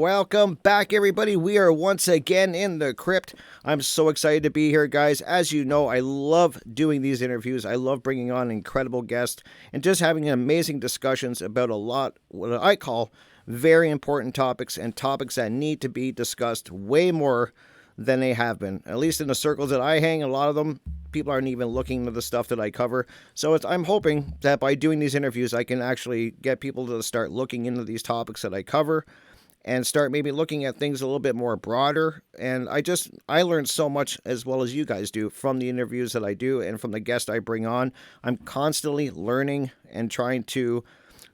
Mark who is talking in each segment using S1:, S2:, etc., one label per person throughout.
S1: Welcome back, everybody. We are once again in the crypt. I'm so excited to be here, guys. As you know, I love doing these interviews. I love bringing on incredible guests and just having amazing discussions about a lot what I call very important topics and topics that need to be discussed way more than they have been. At least in the circles that I hang, a lot of them, people aren't even looking into the stuff that I cover. So I'm hoping that by doing these interviews, I can actually get people to start looking into these topics that I cover and start maybe looking at things a little bit more broader. And I learned so much, as well as you guys do, from the interviews that I do and from the guests I bring on. I'm constantly learning and trying to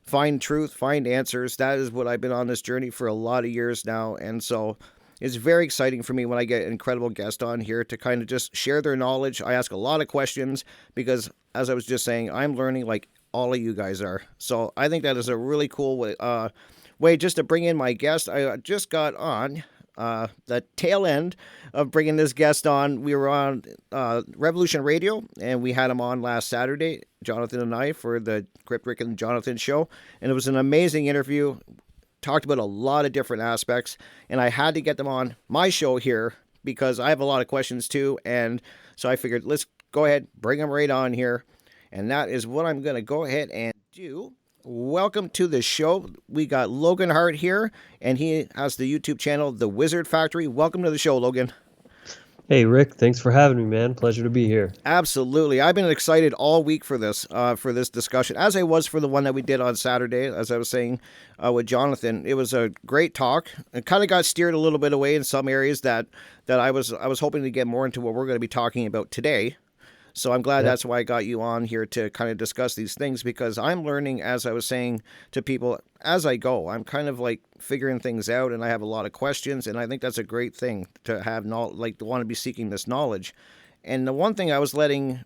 S1: find truth, find answers. That is what I've been on this journey for a lot of years now. And so it's very exciting for me when I get an incredible guest on here to kind of just share their knowledge. I ask a lot of questions because, as I was just saying, I'm learning like all of you guys are. So I think that is a really cool way just to bring in my guest. I just got on the tail end of bringing this guest on. We were on Revolution Radio, and we had him on last Saturday, Jonathan and I, for the Crypt, Rick and Jonathan show. And it was an amazing interview. Talked about a lot of different aspects, and I had to get them on my show here because I have a lot of questions too. And so I figured, let's go ahead, bring them right on here. And that is what I'm going to go ahead and do. Welcome to the show. We got Logan Hart here, and he has the YouTube channel, The Wizard Factory. Welcome to the show, Logan.
S2: Hey, Rick. Thanks for having me, man. Pleasure to be here.
S1: Absolutely. I've been excited all week for this discussion, as I was for the one that we did on Saturday, as I was saying with Jonathan. It was a great talk. It kind of got steered a little bit away in some areas that I was hoping to get more into what we're going to be talking about today. So I'm glad that's why I got you on here to kind of discuss these things, because I'm learning, as I was saying to people, as I go. I'm kind of like figuring things out, and I have a lot of questions, and I think that's a great thing to have, to want to be seeking this knowledge. And the one thing I was letting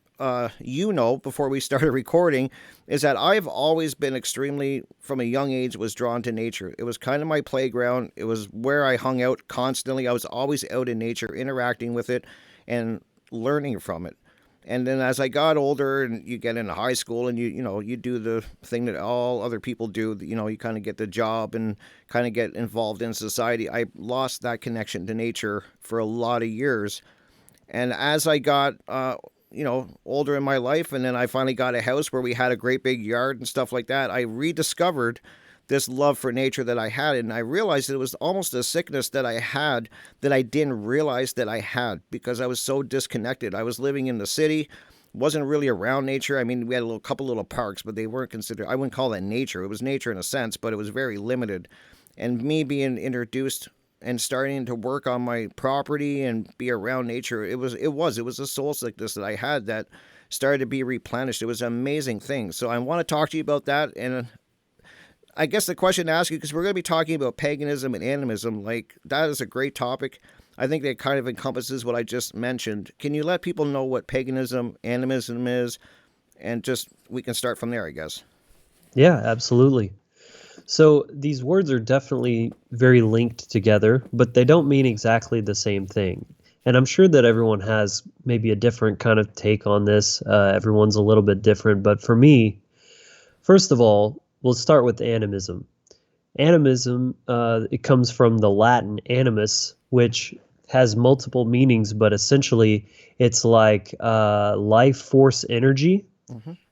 S1: you know before we started recording is that I've always been extremely, from a young age, was drawn to nature. It was kind of my playground. It was where I hung out constantly. I was always out in nature, interacting with it and learning from it. And then as I got older and you get into high school and you do the thing that all other people do, you kind of get the job and kind of get involved in society. I lost that connection to nature for a lot of years. And as I got, older in my life, and then I finally got a house where we had a great big yard and stuff like that, I rediscovered this love for nature that I had, and I realized that it was almost a sickness that I had that I didn't realize that I had because I was so disconnected. I was living in the city, wasn't really around nature. I mean, we had a couple little parks, but they weren't considered, I wouldn't call that nature. It was nature in a sense, but it was very limited. And me being introduced and starting to work on my property and be around nature, it was a soul sickness that I had that started to be replenished. It was an amazing thing. So I want to talk to you about that, and I guess the question to ask you, because we're going to be talking about paganism and animism, like that is a great topic. I think that kind of encompasses what I just mentioned. Can you let people know what paganism, animism is, and just we can start from there, I guess.
S2: Yeah, absolutely. So these words are definitely very linked together, but they don't mean exactly the same thing. And I'm sure that everyone has maybe a different kind of take on this. Everyone's a little bit different. But for me, first of all, we'll start with animism. Animism, it comes from the Latin animus, which has multiple meanings, but essentially it's like life force energy,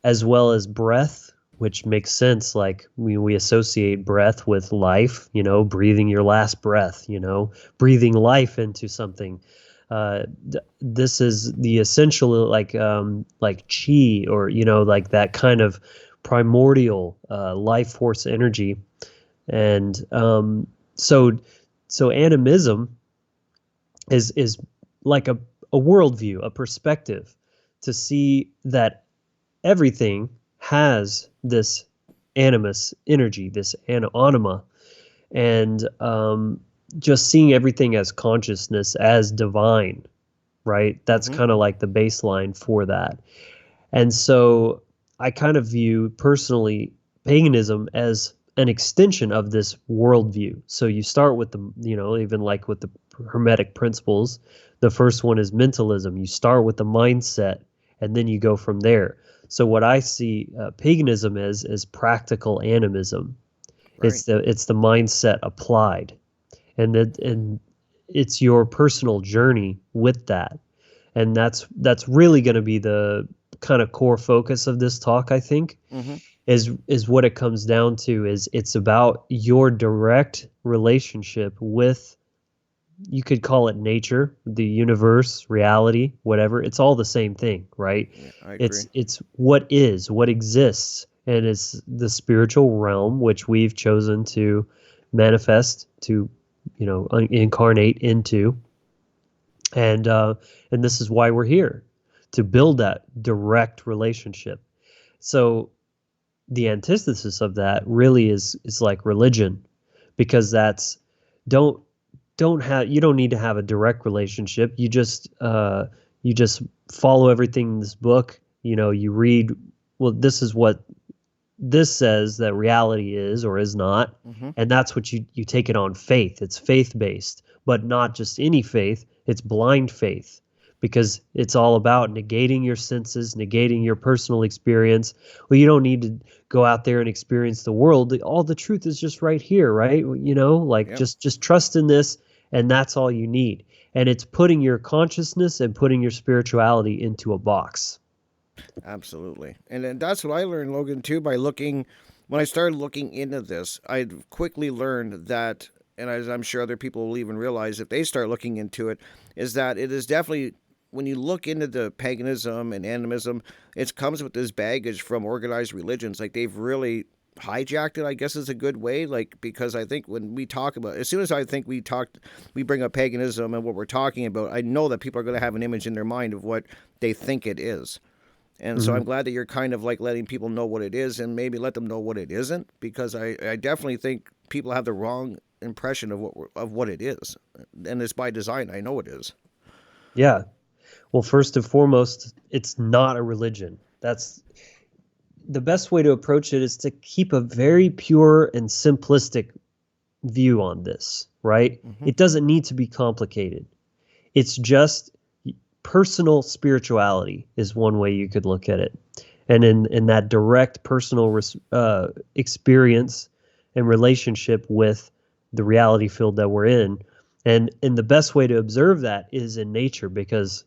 S2: as well as breath, which makes sense. Like we associate breath with life, breathing your last breath, breathing life into something. This is the essential, like chi, or, like that kind of primordial life force energy. And so animism is like a worldview, a perspective to see that everything has this animus energy, this anima, and just seeing everything as consciousness, as divine, right? That's kind of like the baseline for that. And so I kind of view personally paganism as an extension of this worldview. So you start with the, even like with the Hermetic principles, the first one is mentalism. You start with the mindset and then you go from there. So what I see paganism is practical animism. Right. It's the mindset applied. and it's your personal journey with that. And that's really going to be the kind of core focus of this talk, I think,
S1: Mm-hmm.
S2: is what it comes down to. Is it's about your direct relationship with, you could call it nature, the universe, reality, whatever. It's all the same thing, right?
S1: Yeah, I agree.
S2: It's what is, what exists, and it's the spiritual realm which we've chosen to manifest, to incarnate into. And this is why we're here, to build that direct relationship. So the antithesis of that really is like religion, because that's, don't don't have you don't need to have a direct relationship. You just follow everything in this book. You read, well, this is what this says that reality is or is not,
S1: Mm-hmm.
S2: and that's what you take it on faith. It's faith based, but not just any faith. It's blind faith, because it's all about negating your senses, negating your personal experience. Well, you don't need to go out there and experience the world. All the truth is just right here, right? Like,
S1: Yep.
S2: just trust in this, and that's all you need. And it's putting your consciousness and putting your spirituality into a box.
S1: Absolutely. And then that's what I learned, Logan, too, by looking. When I started looking into this, I quickly learned that, and as I'm sure other people will even realize if they start looking into it, is that it is definitely, when you look into the paganism and animism, it comes with this baggage from organized religions. Like, they've really hijacked it, I guess, is a good way. Like, because I think when we talk about, as soon as I think we bring up paganism and what we're talking about, I know that people are going to have an image in their mind of what they think it is. And so
S2: Hmm.
S1: I'm glad that you're kind of like letting people know what it is and maybe let them know what it isn't, because I definitely think people have the wrong impression of what it is. And it's by design. I know it is.
S2: Yeah. Well, first and foremost, it's not a religion. That's the best way to approach it, is to keep a very pure and simplistic view on this, right?
S1: Hmm.
S2: It doesn't need to be complicated. It's just personal spirituality is one way you could look at it. And in that direct personal experience and relationship with the reality field that we're in. And the best way to observe that is in nature, because,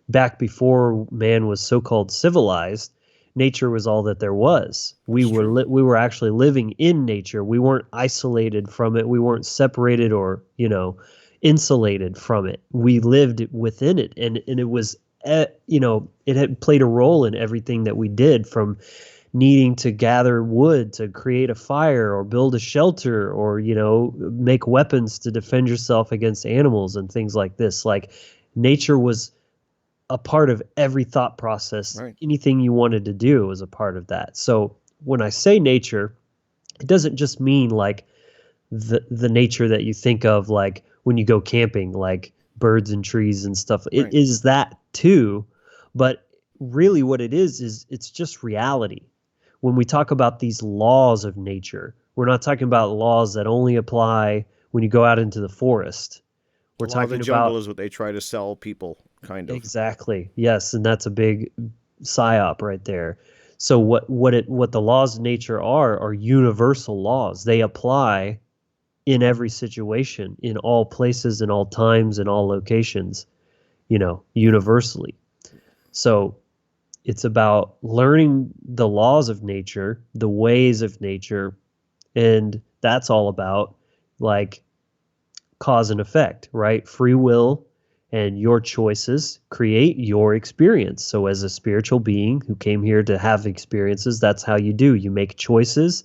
S2: back before man was so-called civilized, nature was all that there was. We
S1: That's
S2: were
S1: true.
S2: we were actually living in nature. We weren't isolated from it. We weren't separated or, insulated from it. We lived within it, and it was, it had played a role in everything that we did, from needing to gather wood to create a fire or build a shelter, or, make weapons to defend yourself against animals and things like this. Like, nature was a part of every thought process.
S1: Right.
S2: Anything you wanted to do was a part of that. So when I say nature, it doesn't just mean like the nature that you think of, like when you go camping, like birds and trees and stuff. It
S1: Right.
S2: is that too, but really what it is it's just reality. When we talk about these laws of nature, we're not talking about laws that only apply when you go out into the forest.
S1: The
S2: We're
S1: law of the
S2: talking
S1: jungle
S2: about,
S1: is what they try to sell people, kind of.
S2: exactly, yes, and that's a big psyop right there. So what the laws of nature are universal laws. They apply in every situation, in all places, in all times, in all locations, universally. So it's about learning the laws of nature, the ways of nature, and that's all about, like, cause and effect, right? Free will and your choices create your experience. So as a spiritual being who came here to have experiences, that's how you do. You make choices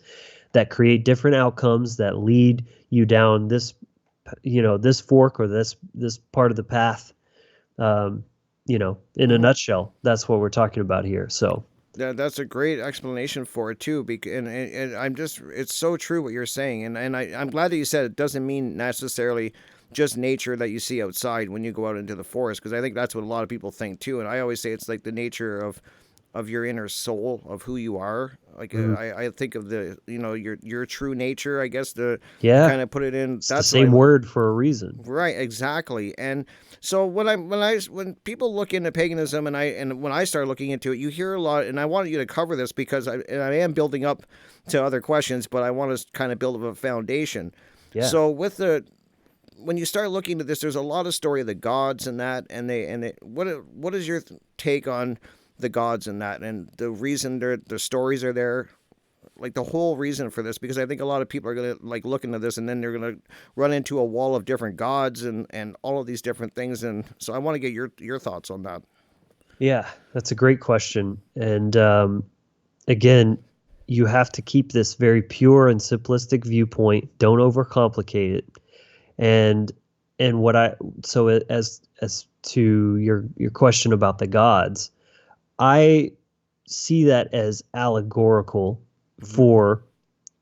S2: that create different outcomes that lead you down this, this fork, or this part of the path. In a
S1: Hmm.
S2: nutshell, that's what we're talking about here. So
S1: That's a great explanation for it too, because and I'm just, it's so true what you're saying, and I'm glad that you said it doesn't mean necessarily just nature that you see outside when you go out into the forest, because I think that's what a lot of people think too, and I always say it's like the nature of your inner soul, of who you are. Like,
S2: mhm.
S1: I think of the, your true nature, I guess, to
S2: Yeah,
S1: kind of put it in.
S2: it's the
S1: That's what I
S2: same word for a reason.
S1: Right, exactly. And so when people look into paganism, and when I start looking into it, you hear a lot, and I wanted you to cover this because I am building up to other questions, but I want to kind of build up a foundation.
S2: Yeah.
S1: So with the when you start looking at this, there's a lot of story of the gods and that, what is your take on the gods and that, and the reason the stories are there, like the whole reason for this? Because I think a lot of people are gonna like look into this, and then they're gonna run into a wall of different gods and all of these different things, and so I want to get your thoughts on that.
S2: Yeah, that's a great question. And again, you have to keep this very pure and simplistic viewpoint. Don't overcomplicate it. And and what I so as to your question about the gods, I see that as allegorical
S1: Mm-hmm.
S2: for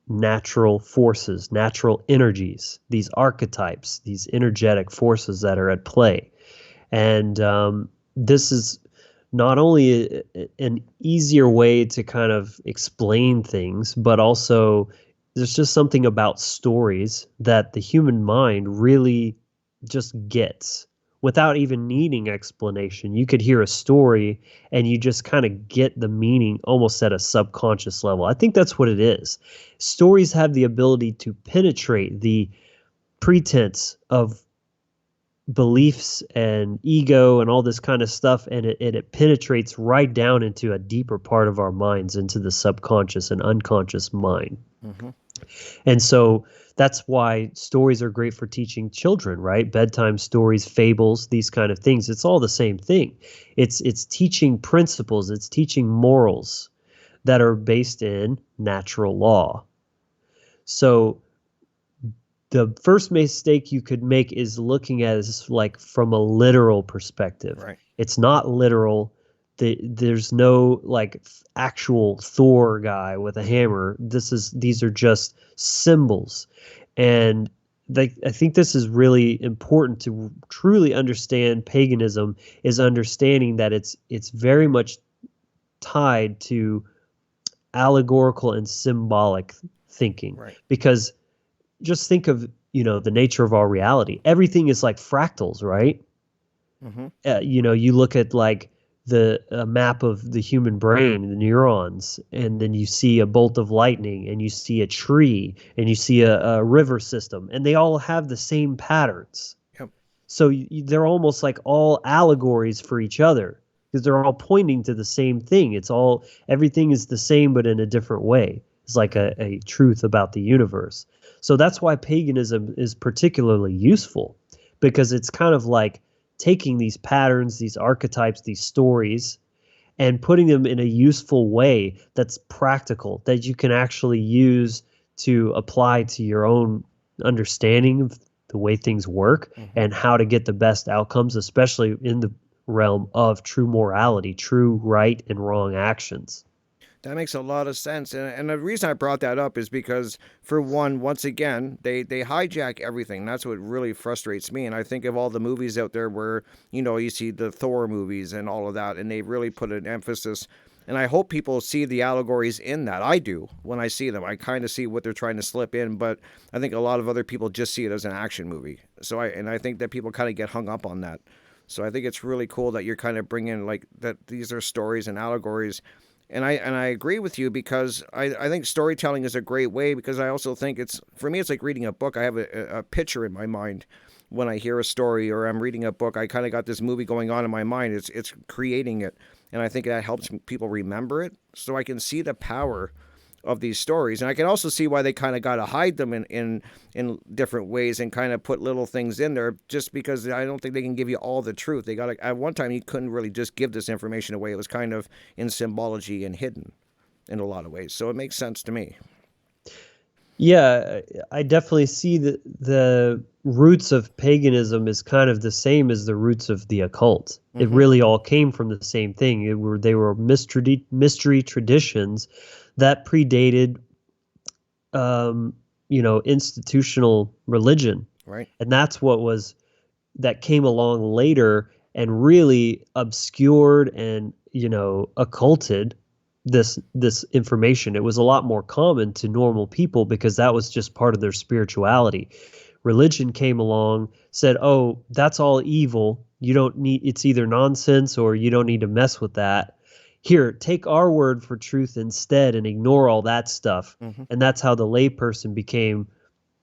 S2: natural forces, natural energies, these archetypes, these energetic forces that are at play. And this is not only an easier way to kind of explain things, but also there's just something about stories that the human mind really just gets without even needing explanation. You could hear a story and you just kind of get the meaning almost at a subconscious level. I think that's what it is. Stories have the ability to penetrate the pretense of beliefs and ego and all this kind of stuff, and it penetrates right down into a deeper part of our minds, into the subconscious and unconscious mind.
S1: Mm-hmm.
S2: And so that's why stories are great for teaching children, right? Bedtime stories, fables, these kind of things. It's all the same thing. It's teaching principles, it's teaching morals that are based in natural law. So the first mistake you could make is looking at it like from a literal perspective.
S1: Right.
S2: It's not literal. There's no like actual Thor guy with a hammer. These are just symbols, and I think this is really important to truly understand paganism. Is understanding that it's very much tied to allegorical and symbolic thinking,
S1: Right.
S2: because just think of, the nature of our reality. Everything is like fractals, right?
S1: Mm-hmm.
S2: You look at like the map of the human brain, the neurons, and then you see a bolt of lightning, and you see a tree, and you see a river system, and they all have the same patterns.
S1: Yep.
S2: So they're almost like all allegories for each other, because they're all pointing to the same thing. Everything is the same, but in a different way. It's like a truth about the universe. So that's why paganism is particularly useful, because it's kind of like taking these patterns, these archetypes, these stories, and putting them in a useful way that's practical, that you can actually use to apply to your own understanding of the way things work
S1: Mm-hmm.
S2: and how to get the best outcomes, especially in the realm of true morality, true right and wrong actions.
S1: That makes a lot of sense, and the reason I brought that up is because, for one, once again, they hijack everything. That's what really frustrates me. And I think of all the movies out there where you see the Thor movies and all of that, and they really put an emphasis. And I hope people see the allegories in that. I do when I see them. I kind of see what they're trying to slip in, but I think a lot of other people just see it as an action movie. I think that people kind of get hung up on that. So I think it's really cool that you're kind of bringing like that. These are stories and allegories, and I agree with you, because I think storytelling is a great way, because I also think for me it's like reading a book. I have a picture in my mind when I hear a story or I'm reading a book. I kind of got this movie going on in my mind. It's creating it, and I think that helps people remember it, so I can see the power of these stories. And I can also see why they kind of got to hide them in different ways and kind of put little things in there, just because I don't think they can give you all the truth. They got to, at one time, you couldn't really just give this information away. It was kind of in symbology and hidden in a lot of ways. So it makes sense to me.
S2: Yeah, I definitely see that the roots of paganism is kind of the same as the roots of the occult. It
S1: Mm-hmm.
S2: really all came from the same thing. They were mystery traditions that predated, institutional religion,
S1: Right.
S2: and that came along later and really obscured and occulted this information. It was a lot more common to normal people because that was just part of their spirituality. Religion came along, said, "Oh, that's all evil. You don't need, it's either nonsense or you don't need to mess with that. Here, take our word for truth instead and ignore all that stuff."
S1: Mm-hmm.
S2: And that's how the layperson became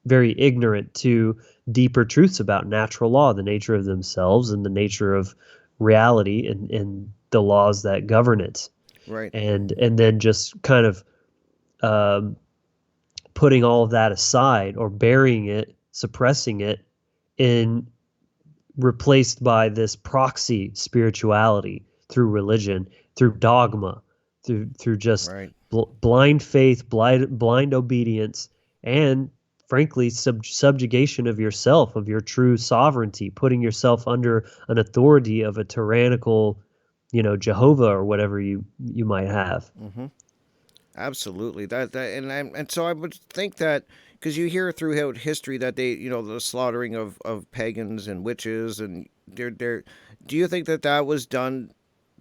S2: very ignorant to deeper truths about natural law, the nature of themselves and the nature of reality and the laws that govern it.
S1: Right.
S2: And then just kind of um, putting all of that aside or burying it, suppressing it, in replaced by this proxy spirituality through religion, through dogma, through just
S1: Right.
S2: blind faith, blind obedience, and frankly subjugation of yourself, of your true sovereignty, putting yourself under an authority of a tyrannical, Jehovah or whatever you might have.
S1: Mm-hmm. Absolutely. And so I would think that because you hear throughout history that they, the slaughtering of pagans and witches, and they're do you think that that was done?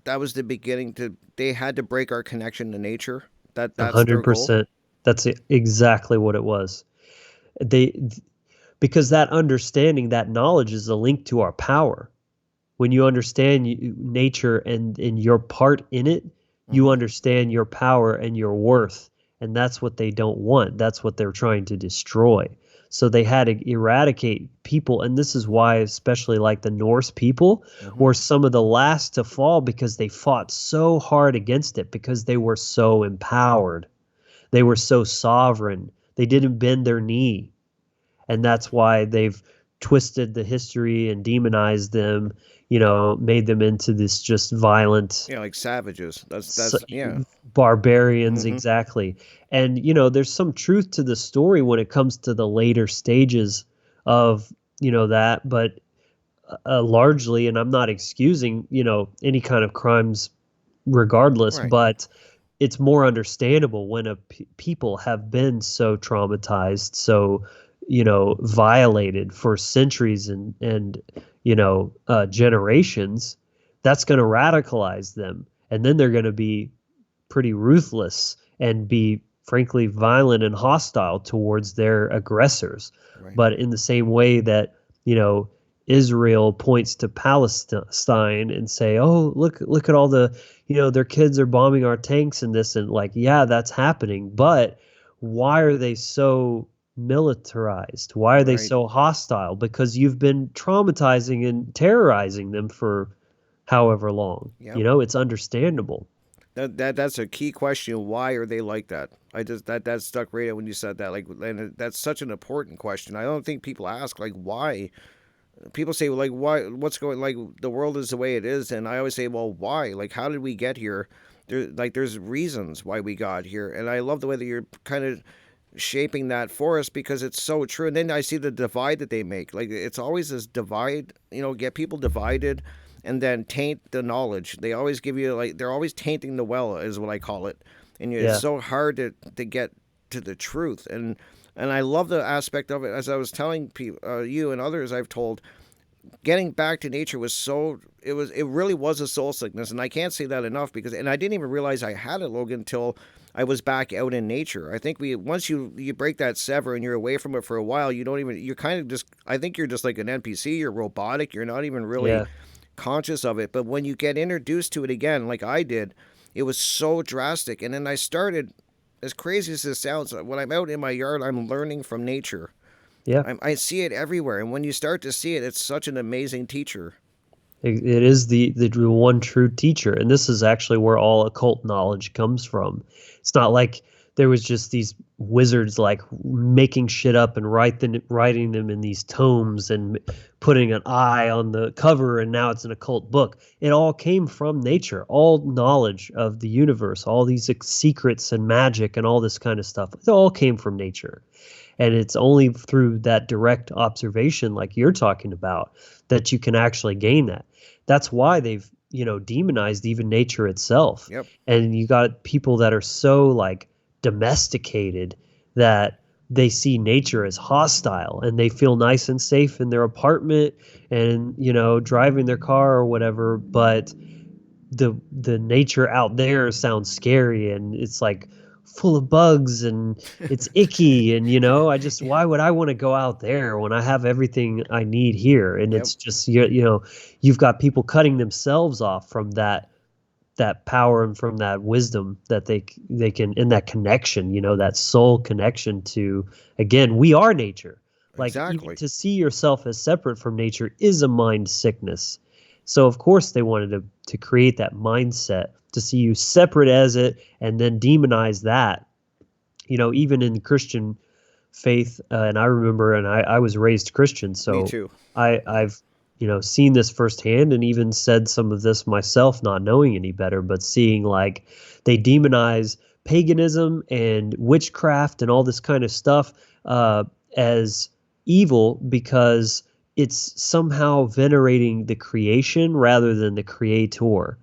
S1: That was the beginning to they had to break our connection to nature. That's their goal.
S2: 100%. That's exactly what it was. They Because that understanding, that knowledge is a link to our power. When you understand nature and your part in it, you
S1: Mm-hmm.
S2: understand your power and your worth. And that's what they don't want. That's what they're trying to destroy. So they had to eradicate people. And this is why, especially like the Norse people,
S1: Mm-hmm.
S2: were some of the last to fall because they fought so hard against it, because they were so empowered. They were so sovereign. They didn't bend their knee, and that's why they've twisted the history and demonized them, made them into this just violent
S1: Yeah, like savages. That's yeah.
S2: barbarians,
S1: Mm-hmm.
S2: exactly. And there's some truth to the story when it comes to the later stages of that, but largely, and I'm not excusing any kind of crimes regardless,
S1: Right.
S2: but it's more understandable when people have been so traumatized, so violated for centuries and generations. That's going to radicalize them, and then they're going to be pretty ruthless and be frankly violent and hostile towards their aggressors.
S1: Right.
S2: But in the same way that you know Israel points to Palestine and say, "Oh, look at all the, their kids are bombing our tanks and this," and like, yeah, that's happening, but why are they so militarized? Why are they
S1: Right.
S2: so hostile? Because you've been traumatizing and terrorizing them for however long.
S1: Yep.
S2: It's understandable.
S1: That's a key question. Why are they like that? I just that stuck right out when you said that. Like, and that's such an important question. I don't think people ask like why. People say well, like why? What's going like the world is the way it is, and I always say, well, why? Like, how did we get here? There's reasons why we got here, and I love the way that you're kind of shaping that for us because it's so true. And then I see the divide that they make. Like it's always this divide, get people divided and then taint the knowledge. They always give you like they're always tainting the well is what I call it. And it's
S2: Yeah.
S1: so hard to get to the truth. And I love the aspect of it as I was telling people, you and others I've told, getting back to nature was so it really was a soul sickness, and I can't say that enough because and I didn't even realize I had it, Logan, until I was back out in nature. I think we once you break that sever and you're away from it for a while, you don't even you're kind of just I think you're just like an NPC, you're robotic, you're not even really
S2: Yeah.
S1: conscious of it. But when you get introduced to it again, like I did, it was so drastic. And then I started, as crazy as this sounds, when I'm out in my yard, I'm learning from nature.
S2: Yeah.
S1: I see it everywhere, and when you start to see it, it's such an amazing teacher.
S2: It is the one true teacher, and this is actually where all occult knowledge comes from. It's not like there was just these wizards like making shit up and writing them in these tomes and putting an eye on the cover, and now it's an occult book. It all came from nature. All knowledge of the universe, all these secrets and magic and all this kind of stuff, it all came from nature. And it's only through that direct observation, like you're talking about, that you can actually gain that. That's why they've, demonized even nature itself.
S1: Yep.
S2: And you got people that are so like domesticated that they see nature as hostile and they feel nice and safe in their apartment and, driving their car or whatever. But the nature out there sounds scary and it's like full of bugs and it's icky and why would I want to go out there when I have everything I need here? And
S1: Yep.
S2: it's just you've got people cutting themselves off from that power and from that wisdom that they can, in that connection, that soul connection to, again, we are nature. Like, even
S1: Exactly.
S2: to see yourself as separate from nature is a mind sickness. So of course they wanted to create that mindset to see you separate as it and then demonize that. Even in Christian faith, and I remember, and I was raised Christian,
S1: Me
S2: so
S1: too.
S2: I've seen this firsthand, and even said some of this myself, not knowing any better, but seeing like they demonize paganism and witchcraft and all this kind of stuff as evil because it's somehow venerating the creation rather than the creator.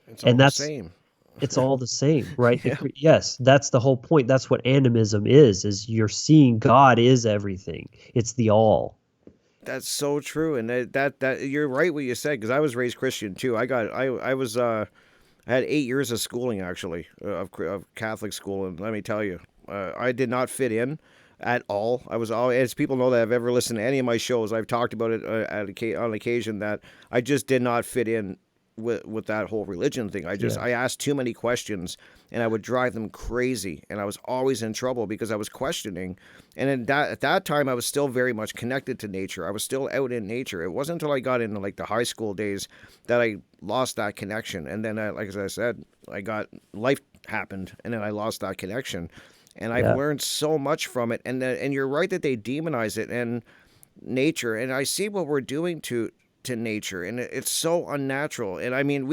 S1: It's all
S2: And
S1: the
S2: that's
S1: same.
S2: it's all the same, right?
S1: Yeah.
S2: Yes, that's the whole point. That's what animism is you're seeing God is everything. It's the all.
S1: That's so true, and that you're right what you said because I was raised Christian too. I was I had 8 years of schooling actually of Catholic school, and let me tell you, I did not fit in at all. I was all as people know that have ever listened to any of my shows. I've talked about it on occasion that I just did not fit in with that whole religion thing.
S2: Yeah.
S1: I asked too many questions, and I would drive them crazy, and I was always in trouble because I was questioning. And at that time, I was still very much connected to nature. I was still out in nature. It wasn't until I got into like the high school days that I lost that connection. And then, like as I said, life happened, and then I lost that connection. And I've
S2: Yeah.
S1: learned so much from it. And you're right that they demonize it and nature. And I see what we're doing to nature, and it's so unnatural. And I mean,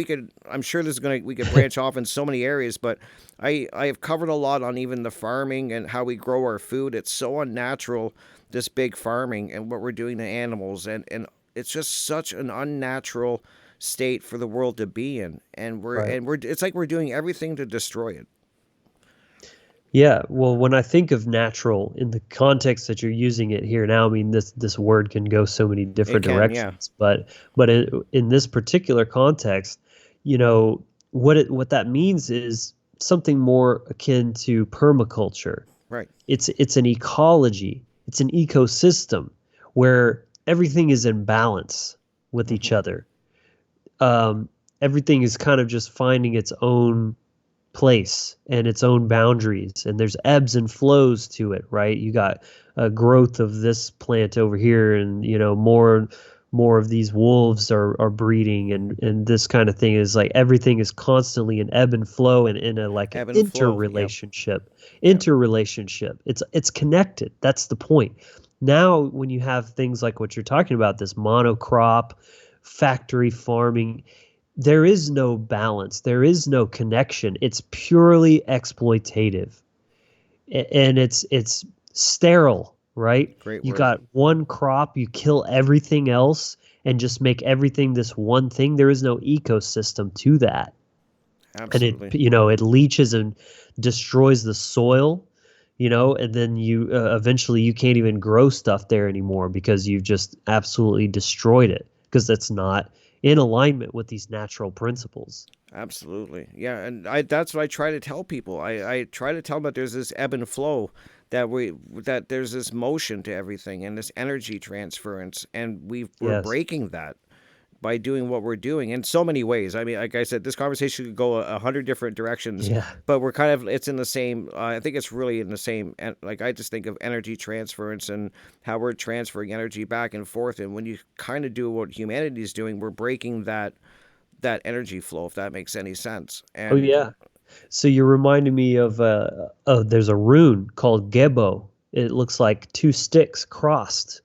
S1: I'm sure we could branch off in so many areas, but I have covered a lot on even the farming and how we grow our food. It's so unnatural, this big farming and what we're doing to animals, and it's just such an unnatural state for the world to be in. And
S2: Right.
S1: we're it's like we're doing everything to destroy it.
S2: Yeah, well, when I think of natural in the context that you're using it here now, I mean this word can go so many
S1: It
S2: different
S1: can, yeah.
S2: directions, but in this particular context, what that means is something more akin to permaculture.
S1: Right.
S2: It's an ecology, it's an ecosystem where everything is in balance with each
S1: Hmm.
S2: other. Everything is kind of just finding its own place and its own boundaries, and there's ebbs and flows to it, right? You got a growth of this plant over here, and more of these wolves are breeding, and this kind of thing is like everything is constantly in ebb and flow and in a like an
S1: Ebb and flow. Yep. Yep.
S2: interrelationship. It's connected. That's the point. Now when you have things like what you're talking about, this monocrop factory farming, there is no balance. There is no connection. It's purely exploitative, and it's sterile, right?
S1: Great
S2: You
S1: word.
S2: got one crop, you kill everything else, and just make everything this one thing. There is no ecosystem to that, and it
S1: Absolutely.
S2: it leaches and destroys the soil. And then you eventually you can't even grow stuff there anymore because you've just absolutely destroyed it because that's not in alignment with these natural principles.
S1: Absolutely. Yeah, and that's what I try to tell people. I try to tell them that there's this ebb and flow, that there's this motion to everything and this energy transference, and we're
S2: Yes.
S1: breaking that by doing what we're doing in so many ways. I mean, like I said, this conversation could go 100 different directions,
S2: Yeah.
S1: but we're kind of it's in the same. I think it's really in the same. Like I just think of energy transference and how we're transferring energy back and forth, and when you kind of do what humanity is doing, we're breaking that energy flow, if that makes any sense.
S2: Oh
S1: And
S2: yeah. So you're reminding me of there's a rune called Gebo. It looks like two sticks crossed,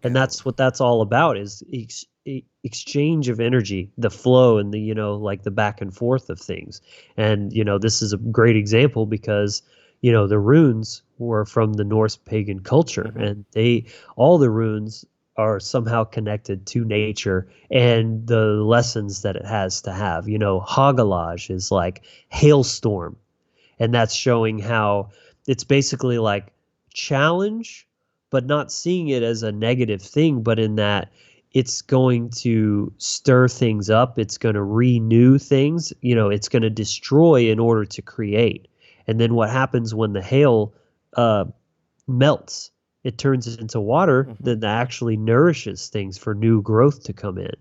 S2: and
S1: go.
S2: that's what that's all about is exchange of energy, the flow, and the like the back and forth of things. And this is a great example because the runes were from the Norse pagan culture,
S1: Hmm.
S2: and they all the runes are somehow connected to nature and the lessons that it has to have. Hagalaj is like hailstorm, and that's showing how it's basically like challenge, but not seeing it as a negative thing, but in that it's going to stir things up, it's going to renew things, it's going to destroy in order to create. And then what happens when the hail uh, melts, it turns it into water
S1: Hmm.
S2: that actually nourishes things for new growth to come in.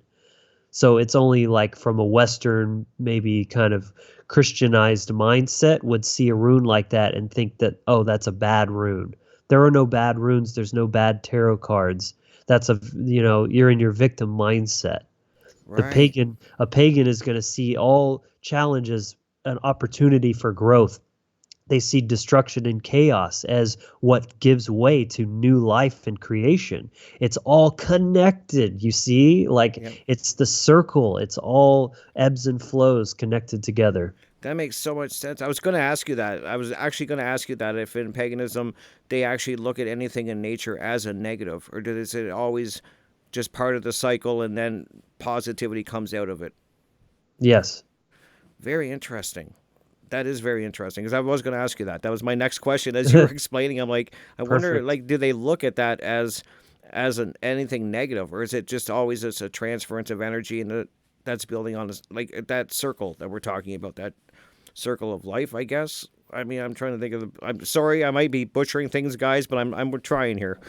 S2: So it's only like from a Western, maybe kind of Christianized mindset would see a rune like that and think that, oh, that's a bad rune. There are no bad runes. There's no bad tarot cards. That's you're in your victim mindset.
S1: Right.
S2: A pagan is going to see all challenges an opportunity for growth. They see destruction and chaos as what gives way to new life and creation. It's all connected, you see? Like
S1: Yep.
S2: it's the circle. It's all ebbs and flows connected together.
S1: That makes so much sense. I was going to ask you that. I was actually going to ask you that if in paganism they actually look at anything in nature as a negative, or is it always just part of the cycle and then positivity comes out of it?
S2: Yes.
S1: Very interesting. That is very interesting because I was going to ask you that. That was my next question as you were explaining. I'm like, I wonder,
S2: Perfect.
S1: like, do they look at that as an anything negative, or is it just always just a transference of energy and that's building on this, like that circle that we're talking about, that circle of life, I guess. I mean, I'm trying to think of I'm sorry, I might be butchering things, guys, but I'm trying here.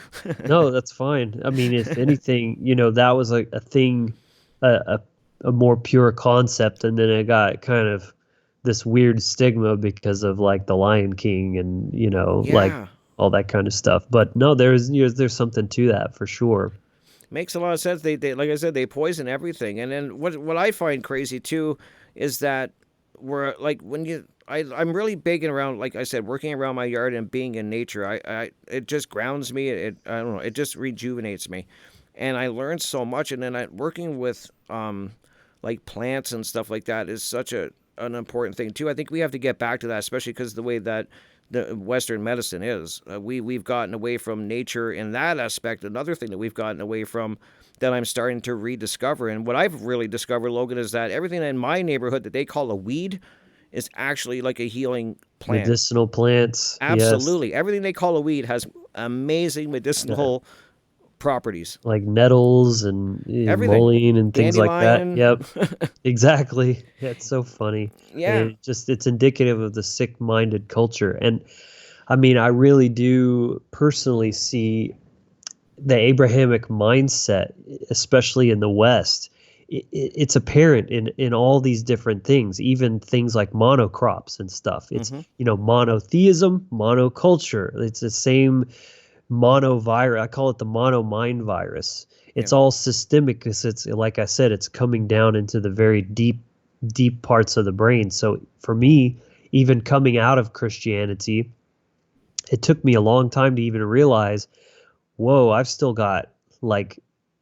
S2: No, that's fine. I mean, if anything, that was a thing, a, a more pure concept, and then it got kind of this weird stigma because of like the Lion King and like
S1: Yeah.
S2: all that kind of stuff. But no, there's something to that for sure.
S1: Makes a lot of sense. They like I said, they poison everything. And then what I find crazy too is that we're like when I'm really big around, like I said, working around my yard and being in nature. I it just grounds me. I don't know, it just rejuvenates me, and I learn so much. And then working with like plants and stuff like that is such an important thing too. I think we have to get back to that, especially because the way that the Western medicine is. We've gotten away from nature in that aspect. Another thing that we've gotten away from that I'm starting to rediscover, and what I've really discovered, Logan, is that everything in my neighborhood that they call a weed is actually like a healing plant.
S2: Medicinal plants, yes.
S1: Absolutely, everything they call a weed has amazing
S2: Yeah.
S1: medicinal properties.
S2: Like nettles and
S1: Everything,
S2: mullein and things like that.
S1: dandelion,
S2: Yep. Exactly. Yeah, it's so funny.
S1: yeah.
S2: It's indicative of the sick-minded culture. And I mean, I really do personally see the Abrahamic mindset, especially in the West. It's apparent in all these different things, even things like monocrops and stuff. It's,
S1: Mm-hmm.
S2: monotheism, monoculture. It's the same monovirus. I call it the mono mind virus.
S1: Yeah.
S2: It's all systemic because it's, like I said, it's coming down into the very deep parts of the brain. So for me, even coming out of Christianity, it took me a long time to even realize, whoa, I've still got like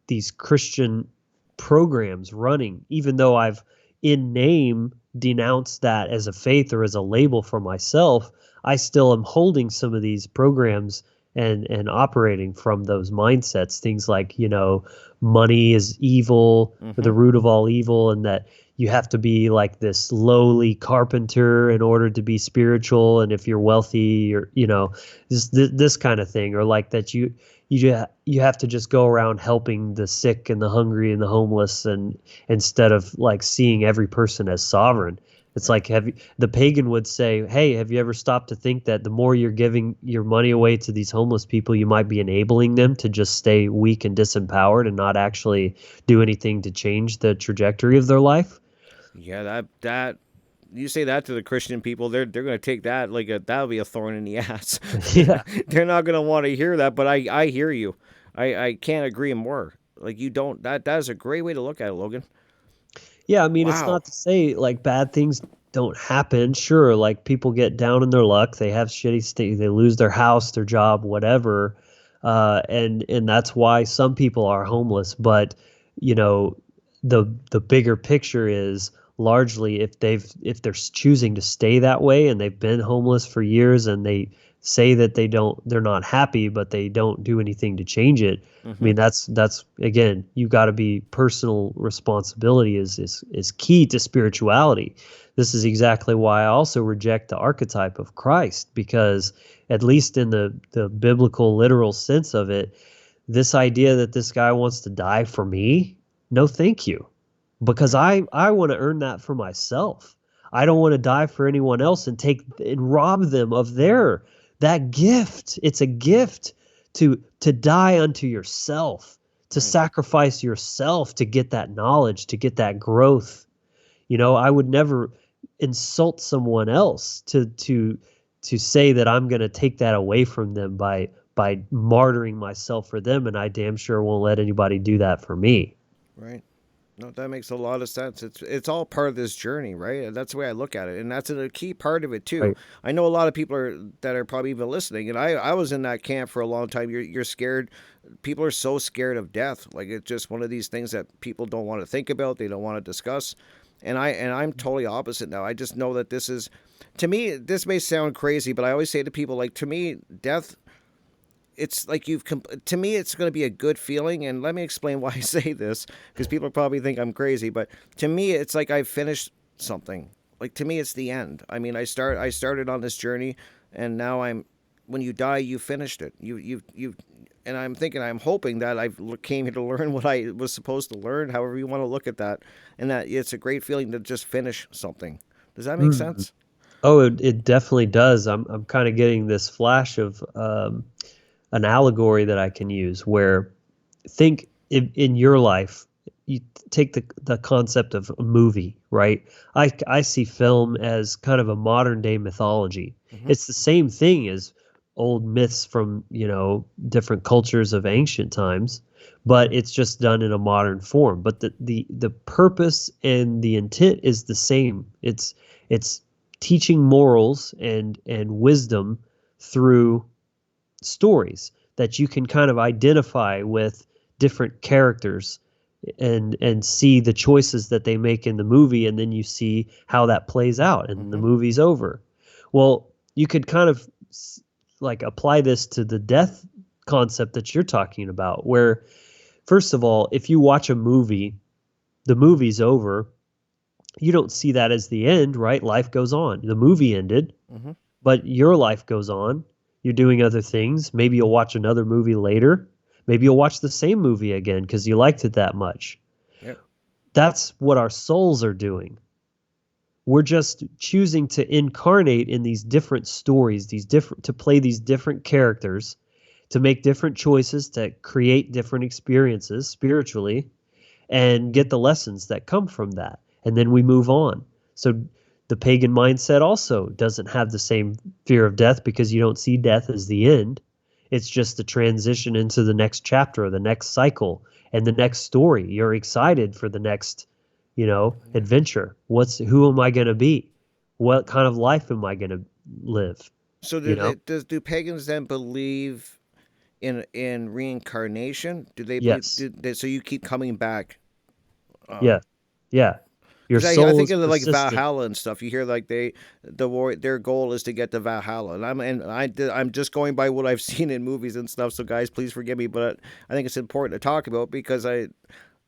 S2: these Christian programs running, even though I've in name denounced that as a faith or as a label for myself. I still am holding some of these programs and operating from those mindsets. Things like, money is evil, or
S1: Mm-hmm.
S2: the root of all evil, and that you have to be like this lowly carpenter in order to be spiritual, and if you're wealthy, or this kind of thing, or like that you have to just go around helping the sick and the hungry and the homeless, and instead of like seeing every person as sovereign. It's
S1: Right.
S2: like, the pagan would say, hey, have you ever stopped to think that the more you're giving your money away to these homeless people, you might be enabling them to just stay weak and disempowered and not actually do anything to change the trajectory of their life?
S1: Yeah, that you say that to the Christian people, they're going to take that like that'll be a thorn in the ass.
S2: Yeah.
S1: They're not going to want to hear that, but I hear you. I can't agree more. Like you don't that is a great way to look at it, Logan.
S2: Yeah, I mean, it's
S1: Wow.
S2: not to say like bad things don't happen. Sure, like people get down in their luck, they have shitty state, they lose their house, their job, whatever, and that's why some people are homeless. But you know, the bigger picture is largely if they're choosing to stay that way and they've been homeless for years and they say that they're not happy, but they don't do anything to change it. I
S1: Mm-hmm.
S2: mean, that's again, you got to be personal responsibility is key to spirituality. This is exactly why I also reject the archetype of Christ, because at least in the biblical literal sense of it, this idea that this guy wants to die for me, no thank you. Because
S1: Right.
S2: I want to earn that for myself. I don't want to die for anyone else and take and rob them of that gift. It's a gift to die unto yourself, to
S1: Right.
S2: sacrifice yourself to get that knowledge, to get that growth. I would never insult someone else to say that I'm going to take that away from them by by martyring myself for them, and I damn sure won't let anybody do that for me.
S1: Right. No, that makes a lot of sense. It's all part of this journey, right? And that's the way I look at it, and that's a key part of it too.
S2: Right.
S1: I know a lot of people that are probably even listening, and I was in that camp for a long time. You're scared. People are so scared of death. Like it's just one of these things that people don't want to think about. They don't want to discuss. And I'm totally opposite now. I just know that this is, to me, this may sound crazy, but I always say to people, like, to me, death, it's like to me it's going to be a good feeling, and let me explain why I say this, because people probably think I'm crazy, but to me it's like I've finished something. Like, to me it's the end. I mean, I started on this journey, and now I'm, when you die you finished it. You and I'm hoping that I came here to learn what I was supposed to learn, however you want to look at that, and that it's a great feeling to just finish something. Does that make
S2: Mm.
S1: sense?
S2: Oh, it definitely does. I'm kind of getting this flash of an allegory that I can use where think in your life, you take the concept of a movie, right? I see film as kind of a modern day mythology.
S1: Hmm.
S2: It's the same thing as old myths from, different cultures of ancient times, but it's just done in a modern form. But the purpose and the intent is the same. It's teaching morals and wisdom through stories that you can kind of identify with different characters and see the choices that they make in the movie, and then you see how that plays out and the
S1: Hmm.
S2: movie's over. Well, you could kind of like apply this to the death concept that you're talking about, where first of all, if you watch a movie, the movie's over, you don't see that as the end, right? Life goes on. The movie ended,
S1: Hmm.
S2: but your life goes on. You're doing other things. Maybe you'll watch another movie later. Maybe you'll watch the same movie again because you liked it that much.
S1: Yep.
S2: That's what our souls are doing. We're just choosing to incarnate in these different stories, to play these different characters, to make different choices, to create different experiences spiritually, and get the lessons that come from that. And then we move on. So the pagan mindset also doesn't have the same fear of death because you don't see death as the end. It's just the transition into the next chapter or the next cycle and the next story. You're excited for the next, adventure. Who am I going to be? What kind of life am I going to live?
S1: So
S2: You know?
S1: do pagans then believe in reincarnation? Do they believe?
S2: Yes.
S1: So you keep coming back?
S2: Yeah. Yeah. Your
S1: Because I
S2: soul
S1: think
S2: is
S1: of like
S2: persistent.
S1: Valhalla and stuff. You hear like their goal is to get to Valhalla, and I'm just going by what I've seen in movies and stuff. So guys, please forgive me, but I think it's important to talk about because I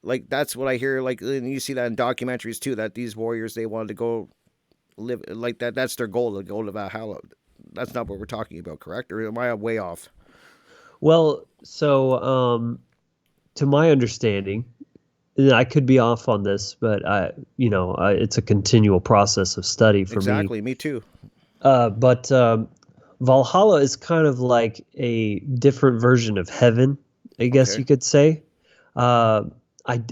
S1: like that's what I hear. Like, and you see that in documentaries too. That these warriors, they wanted to go live like that. That's their goal, to go to Valhalla. That's not what we're talking about, correct? Or am I way off?
S2: Well, so to my understanding, and I could be off on this, but it's a continual process of study for me.
S1: Exactly. Me too.
S2: But Valhalla is kind of like a different version of heaven, I guess
S1: Okay.
S2: you could say. Uh, I,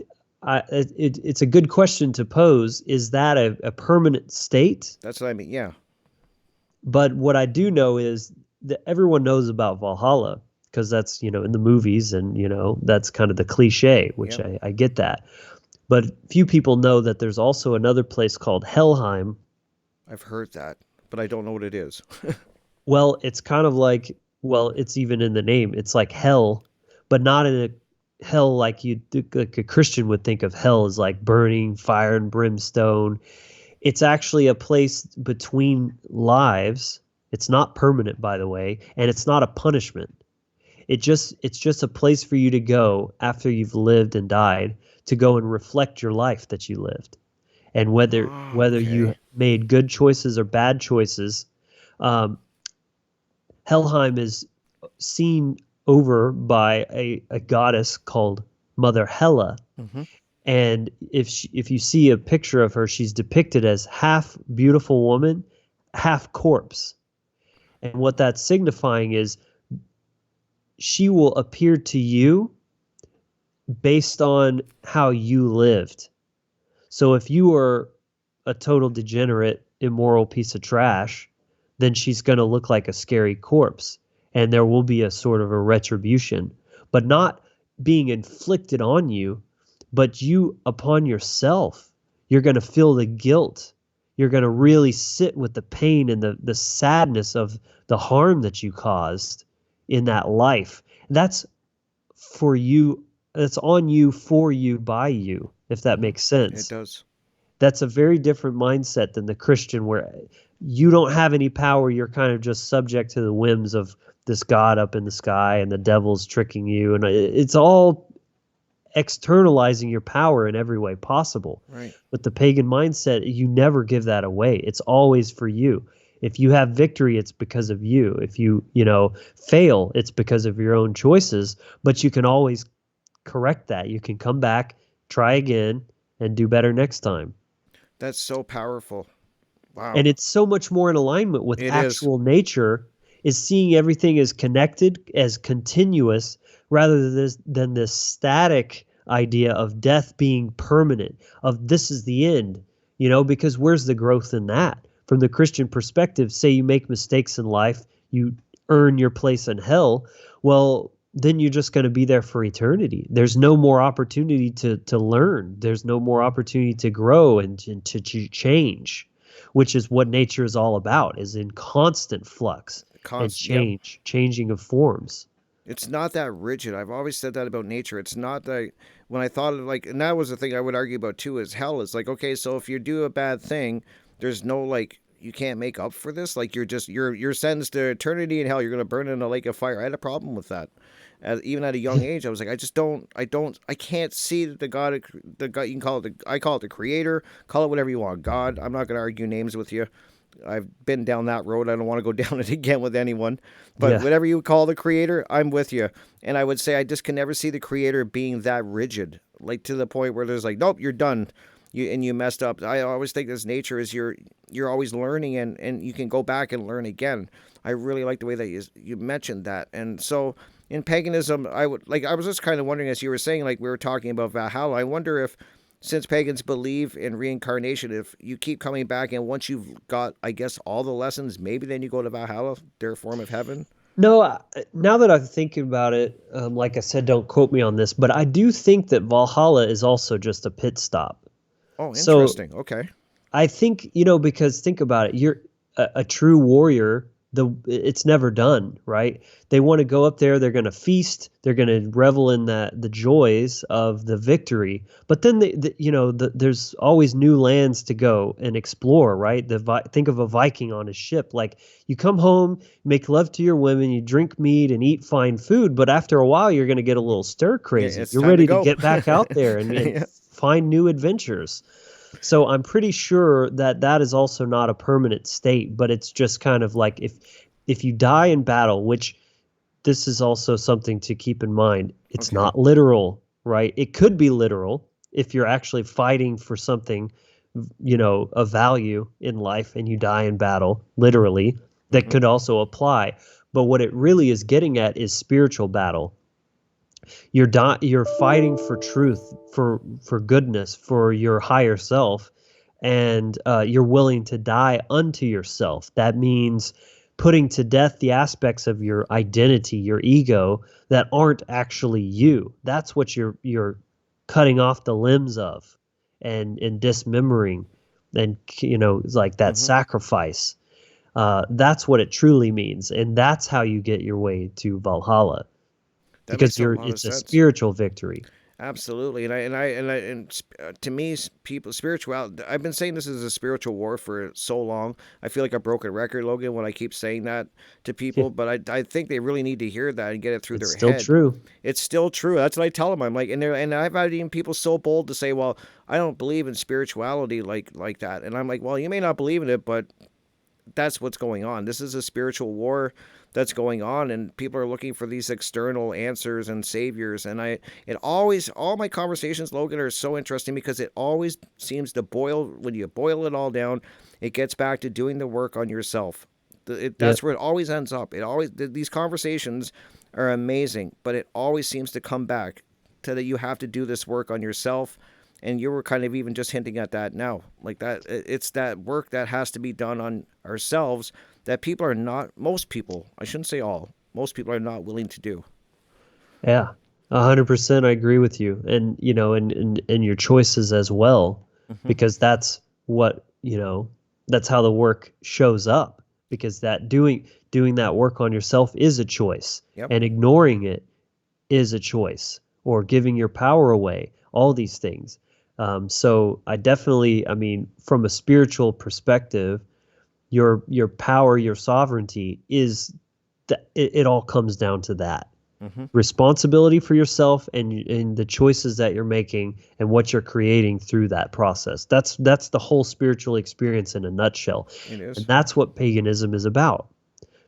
S2: it's a good question to pose. Is that a permanent state?
S1: That's what I mean. Yeah.
S2: But what I do know is that everyone knows about Valhalla because that's, in the movies and, that's kind of the cliche, which
S1: Yep.
S2: I get that. But few people know that there's also another place called Helheim.
S1: I've heard that, but I don't know what it is.
S2: Well, it's kind of like, well, it's even in the name. It's like hell, but not in a hell like a Christian would think of hell as like burning fire and brimstone. It's actually a place between lives. It's not permanent, by the way, and it's not a punishment. It's just a place for you to go after you've lived and died to go and reflect your life that you lived. And whether
S1: Oh,
S2: whether you
S1: okay.
S2: made good choices or bad choices, um, Helheim is seen over by a goddess called Mother Hela.
S1: Hmm.
S2: And if you see a picture of her, she's depicted as half beautiful woman, half corpse. And what that's signifying is she will appear to you based on how you lived. So if you were a total degenerate, immoral piece of trash, then she's going to look like a scary corpse. and there will be a sort of a retribution, but not being inflicted on you, but you upon yourself. You're going to feel the guilt. You're going to really sit with the pain and the sadness of the harm that you caused in that life. That's for you. That's on you, for you, by you, if that makes
S1: It
S2: sense.
S1: does.
S2: That's a very different mindset than the Christian, where you don't have any power. You're kind of just subject to the whims of this God up in the sky, and the devil's tricking you. And it's all externalizing your power in every way possible.
S1: Right.
S2: With the pagan mindset, you never give that away. It's always for you. If you have victory, it's because of you. If you fail, it's because of your own choices, but you can always correct that. You can come back, try again, and do better next time.
S1: That's so powerful. Wow.
S2: And it's so much more in alignment with
S1: It is.
S2: actual nature, is seeing everything as connected, as continuous, rather than this static idea of death being permanent, of this is the end, because where's the growth in that? From the Christian perspective, say you make mistakes in life, you earn your place in hell, well, then you're just going to be there for eternity. There's no more opportunity to learn. There's no more opportunity to grow and to change, which is what nature is all about, is in constant flux and
S1: Yep.
S2: changing of forms.
S1: It's not that rigid. I've always said that about nature. It's not that when I thought of like, and that was the thing I would argue about too, is hell is like, okay, so if you do a bad thing, there's no like, you can't make up for this. Like you're sentenced to eternity in hell. You're going to burn in a lake of fire. I had a problem with that. Even at a young age, I was like, I can't see that the God, you can call it I call it the creator, call it whatever you want. God, I'm not going to argue names with you. I've been down that road. I don't want to go down it again with anyone. But
S2: Yeah.
S1: whatever you call the creator, I'm with you. And I would say I just can never see the creator being that rigid, like to the point where there's like, nope, you're done. You messed up. I always think this nature is you're always learning and you can go back and learn again. I really like the way that you mentioned that. And so in paganism, I was just kind of wondering, as you were saying, like we were talking about Valhalla, I wonder if, since pagans believe in reincarnation, if you keep coming back and once you've got, I guess, all the lessons, maybe then you go to Valhalla, their form of heaven.
S2: No, now that I'm thinking about it, like I said, don't quote me on this, but I do think that Valhalla is also just a pit stop.
S1: Oh,
S2: So
S1: interesting. Okay.
S2: I think, because think about it, you're a true warrior. It's never done, right? They want to go up there, they're going to feast, they're going to revel in the joys of the victory. But then there's always new lands to go and explore, right? Think of a Viking on a ship. Like, you come home, make love to your women, you drink mead and eat fine food, but after a while you're going to get a little stir
S1: Yeah,
S2: crazy.
S1: it's
S2: You're
S1: time to
S2: ready to
S1: go.
S2: get back out there and
S1: Yeah.
S2: find new adventures. So I'm pretty sure that is also not a permanent state, but it's just kind of like, if you die in battle, which this is also something to keep in mind. It's
S1: Okay.
S2: not literal, right? It could be literal if you're actually fighting for something, of value in life, and you die in battle, literally. That
S1: Mm-hmm.
S2: could also apply. But what it really is getting at is spiritual battle. You're fighting for truth, for goodness, for your higher self, and you're willing to die unto yourself. That means putting to death the aspects of your identity, your ego, that aren't actually you. That's what you're cutting off the limbs of, and dismembering, and it's like that
S1: Mm-hmm.
S2: sacrifice. That's what it truly means, and that's how you get your way to Valhalla,
S1: That
S2: because
S1: makes a lot of
S2: it's a
S1: sense.
S2: spiritual victory.
S1: Absolutely, to me, people spiritual. I've been saying this is a spiritual war for so long. I feel like a broken record, Logan, when I keep saying that to people. But I think they really need to hear that and get it through
S2: It's
S1: their
S2: still
S1: head.
S2: true.
S1: It's still true. That's what I tell them. I'm like, and I've had even people so bold to say, "Well, I don't believe in spirituality like that." And I'm like, "Well, you may not believe in it, but that's what's going on. This is a spiritual war that's going on, and people are looking for these external answers and saviors. And all my conversations, Logan, are so interesting because it always seems to boil, when you boil it all down, it gets back to doing the work on yourself.
S2: Yep.
S1: That's where it always ends up. These conversations are amazing, but it always seems to come back to that you have to do this work on yourself. And you were kind of even just hinting at that now, like that it's that work that has to be done on ourselves, that people are not, most people, I shouldn't say all, most people are not willing to do.
S2: Yeah, 100%. I agree with you, and and your choices as well,
S1: Hmm.
S2: because that's what that's how the work shows up. Because that doing that work on yourself is a choice,
S1: Yep.
S2: and ignoring it is a choice, or giving your power away. All these things. So I definitely, I mean, from a spiritual perspective, your power, your sovereignty is that it all comes down to that
S1: Hmm.
S2: responsibility for yourself and the choices that you're making and what you're creating through that process. That's the whole spiritual experience in a nutshell.
S1: It
S2: And
S1: is.
S2: that's what paganism is about.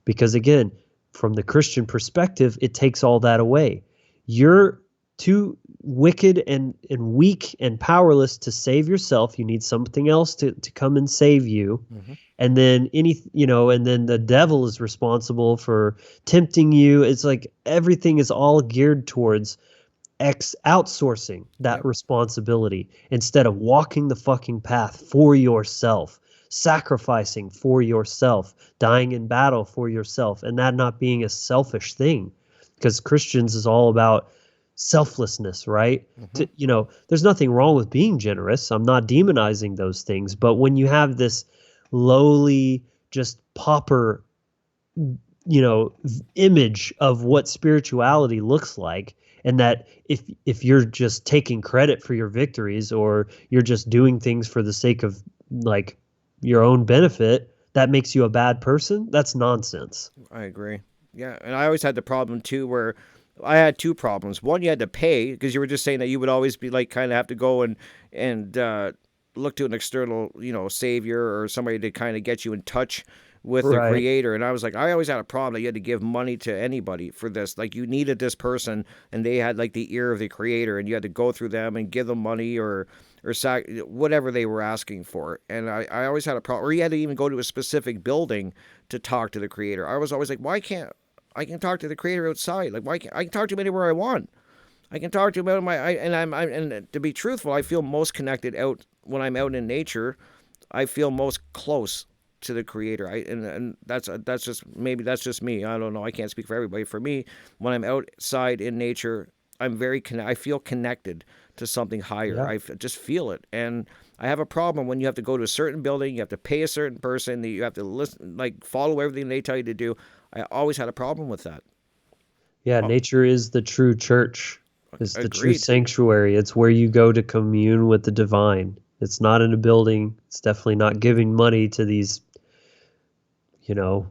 S2: Because again, from the Christian perspective, it takes all that away. You're too wicked and weak and powerless to save yourself. You need something else to come and save you.
S1: Hmm.
S2: And then and then the devil is responsible for tempting you. It's like everything is all geared towards outsourcing that
S1: Yep.
S2: responsibility instead of walking the fucking path for yourself, sacrificing for yourself, dying in battle for yourself, and that not being a selfish thing. Because Christians is all about selflessness, right?
S1: Hmm.
S2: There's nothing wrong with being generous. I'm not demonizing those things, but when you have this lowly, just pauper image of what spirituality looks like, and that if you're just taking credit for your victories, or you're just doing things for the sake of like your own benefit, that makes you a bad person. That's nonsense.
S1: I agree. Yeah, and I always had the problem too where I had two problems. One, you had to pay because you were just saying that you would always be like kind of have to go and look to an external, savior or somebody to kind of get you in touch with the
S2: Right.
S1: creator. And I was like, I always had a problem that you had to give money to anybody for this. Like you needed this person, and they had like the ear of the creator, and you had to go through them and give them money or whatever they were asking for. And I always had a problem. Or you had to even go to a specific building to talk to the creator. I was always like, why can't I can talk to the creator outside? Like, why can't I can talk to him anywhere I want? I can talk to him about and to be truthful, I feel most connected out when I'm out in nature. I feel most close to the creator. And that's just maybe that's just me. I don't know. I can't speak for everybody. For me, when I'm outside in nature, I feel connected to something higher.
S2: Yeah.
S1: Just feel it. And I have a problem when you have to go to a certain building, you have to pay a certain person, that you have to listen, like follow everything they tell you to do. I always had a problem with that.
S2: Yeah,
S1: Oh,
S2: nature is the true church. It's the true
S1: agreed.
S2: sanctuary. It's where you go to commune with the divine. It's not in a building. It's definitely not giving money to these you know,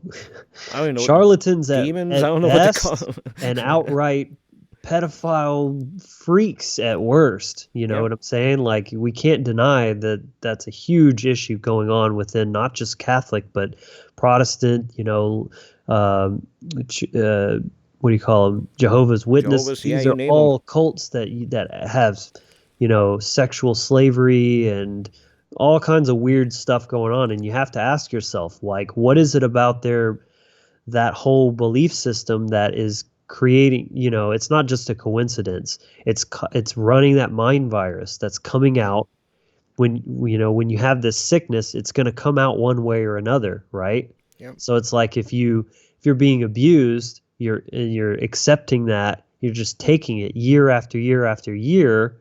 S1: I don't even know what
S2: charlatans
S1: demons. I
S2: at
S1: don't know what to call
S2: best,
S1: them.
S2: and outright pedophile freaks at worst. You know
S1: Yep.
S2: what I'm saying? Like, we can't deny that that's a huge issue going on within not just Catholic, but Protestant, um, what do you call them? Jehovah's Witness.
S1: Jehovah's. Yeah,
S2: These
S1: you
S2: are
S1: name them.
S2: all cults that have, sexual slavery and all kinds of weird stuff going on. And you have to ask yourself, like, what is it about that whole belief system that is creating, it's not just a coincidence. It's running that mind virus that's coming out when you have this sickness. It's going to come out one way or another, right?
S1: Yep.
S2: So it's like if you're being abused, you're accepting that, you're just taking it year after year after year.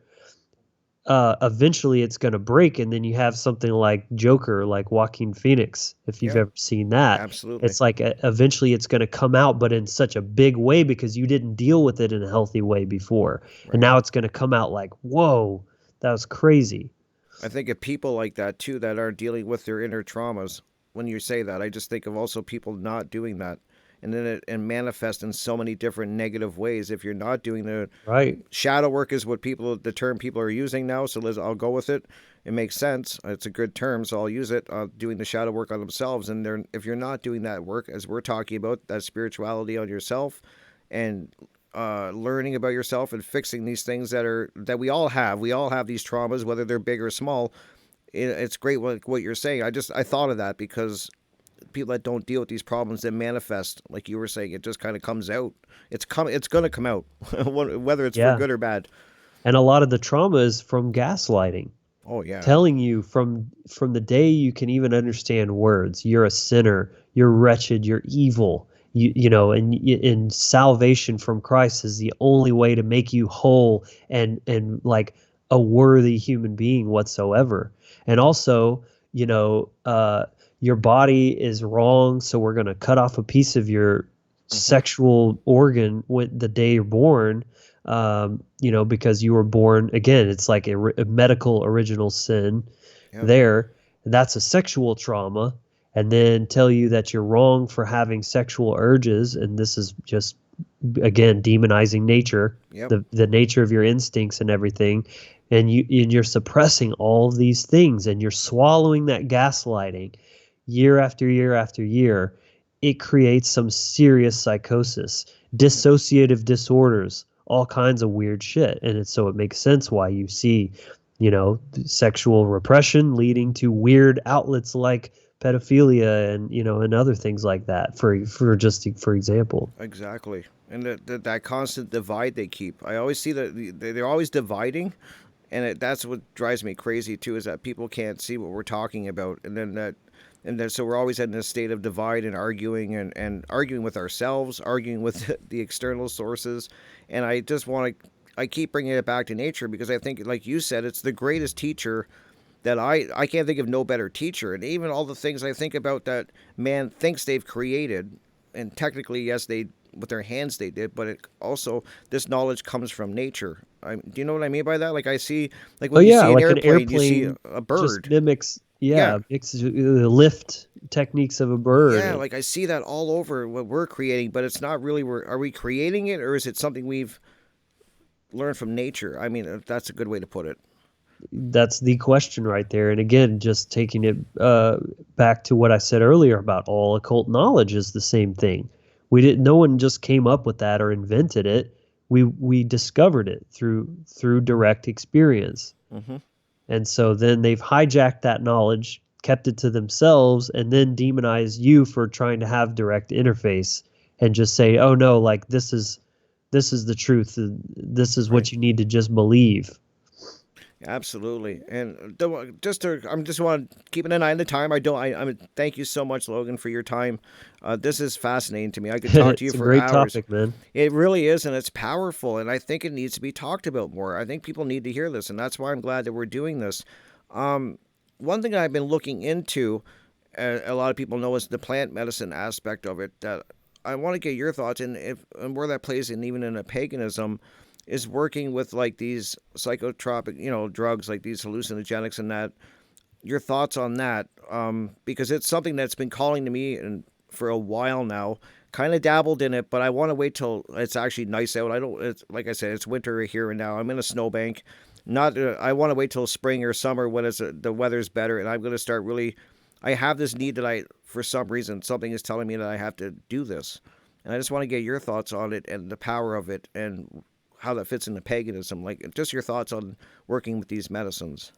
S2: Eventually it's going to break, and then you have something like Joker, like Joaquin Phoenix, if you've
S1: Yep.
S2: ever seen that.
S1: Absolutely.
S2: It's like eventually it's going to come out, but in such a big way because you didn't deal with it in a healthy way before. And
S1: Right.
S2: now it's going to come out like, whoa, that was crazy.
S1: I think of people like that too that are dealing with their inner traumas. When you say that, I just think of also people not doing that, and then it and manifest in so many different negative ways. If you're not doing the
S2: Right.
S1: shadow work, is what the term people are using now. So I'll go with it. It makes sense. It's a good term, so I'll use it. Doing the shadow work on themselves, and if you're not doing that work, as we're talking about, that spirituality on yourself, and learning about yourself and fixing these things that we all have. We all have these traumas, whether they're big or small. It's great what you're saying. I thought of that because people that don't deal with these problems that manifest, like you were saying, it just kind of comes out. It's going to come out, whether it's for
S2: Yeah.
S1: good or bad.
S2: And a lot of the trauma is from gaslighting,
S1: Oh yeah.
S2: telling you from the day you can even understand words, you're a sinner, you're wretched, you're evil. and salvation from Christ is the only way to make you whole and like a worthy human being whatsoever. And also, your body is wrong, so we're going to cut off a piece of your
S1: Mm-hmm.
S2: sexual organ when the day you're born, because you were born again. It's like a medical original sin
S1: Yep.
S2: there. That's a sexual trauma, and then tell you that you're wrong for having sexual urges, and this is just again demonizing nature,
S1: Yep.
S2: the nature of your instincts and everything, and you're suppressing all of these things, and you're swallowing that gaslighting year after year after year. It creates some serious psychosis, dissociative disorders, all kinds of weird shit. And it makes sense why you see, sexual repression leading to weird outlets like pedophilia and other things like that, for example.
S1: Exactly. And that constant divide they keep. I always see that they're always dividing, and that's what drives me crazy too. Is that people can't see what we're talking about, and then so we're always in this state of divide and arguing and arguing with ourselves, arguing with the external sources, and I just want to. I keep bringing it back to nature because I think, like you said, it's the greatest teacher that I can't think of no better teacher. And even all the things I think about that man thinks they've created, and technically, yes, they with their hands they did, but it also this knowledge comes from nature. Do you know what I mean by that? Like I see, like
S2: Oh
S1: when you
S2: yeah,
S1: see an
S2: like an
S1: airplane, you see
S2: airplane
S1: a
S2: just
S1: bird.
S2: mimics,
S1: Yeah,
S2: yeah, mixes the lift techniques of a bird.
S1: yeah, like I see that all over what we're creating, but it's not really. Are we creating it, or is it something we've learned from nature? I mean, that's a good way to put it.
S2: That's the question right there. And again, just taking it back to what I said earlier about all occult knowledge is the same thing. We didn't. No one just came up with that or invented it. We discovered it through direct experience.
S1: Hmm.
S2: And so then they've hijacked that knowledge, kept it to themselves, and then demonized you for trying to have direct interface and just say, "Oh no, like this is the truth. This is
S1: Right.
S2: what you need to just believe."
S1: Absolutely, and I'm just want keeping an eye on the time. I don't. I thank you so much, Logan, for your time. This is fascinating to me. I could talk to you
S2: It's a
S1: for
S2: great
S1: hours.
S2: topic, man.
S1: It really is, and it's powerful, and I think it needs to be talked about more. I think people need to hear this, and that's why I'm glad that we're doing this. Um, One thing I've been looking into, a lot of people know, is the plant medicine aspect of it. That I want to get your thoughts, and where that plays in, even in a paganism, is working with like these psychotropic, drugs like these hallucinogenics and that. Your thoughts on that? Because it's something that's been calling to me and for a while now. Kind of dabbled in it, but I want to wait till it's actually nice out. I don't. It's like I said, it's winter here and now. I'm in a snowbank. Not. I want to wait till spring or summer when the weather's better, and I'm going to start really. I have this need that for some reason, something is telling me that I have to do this, and I just want to get your thoughts on it and the power of it and how that fits into paganism. Like just your thoughts on working with these medicines.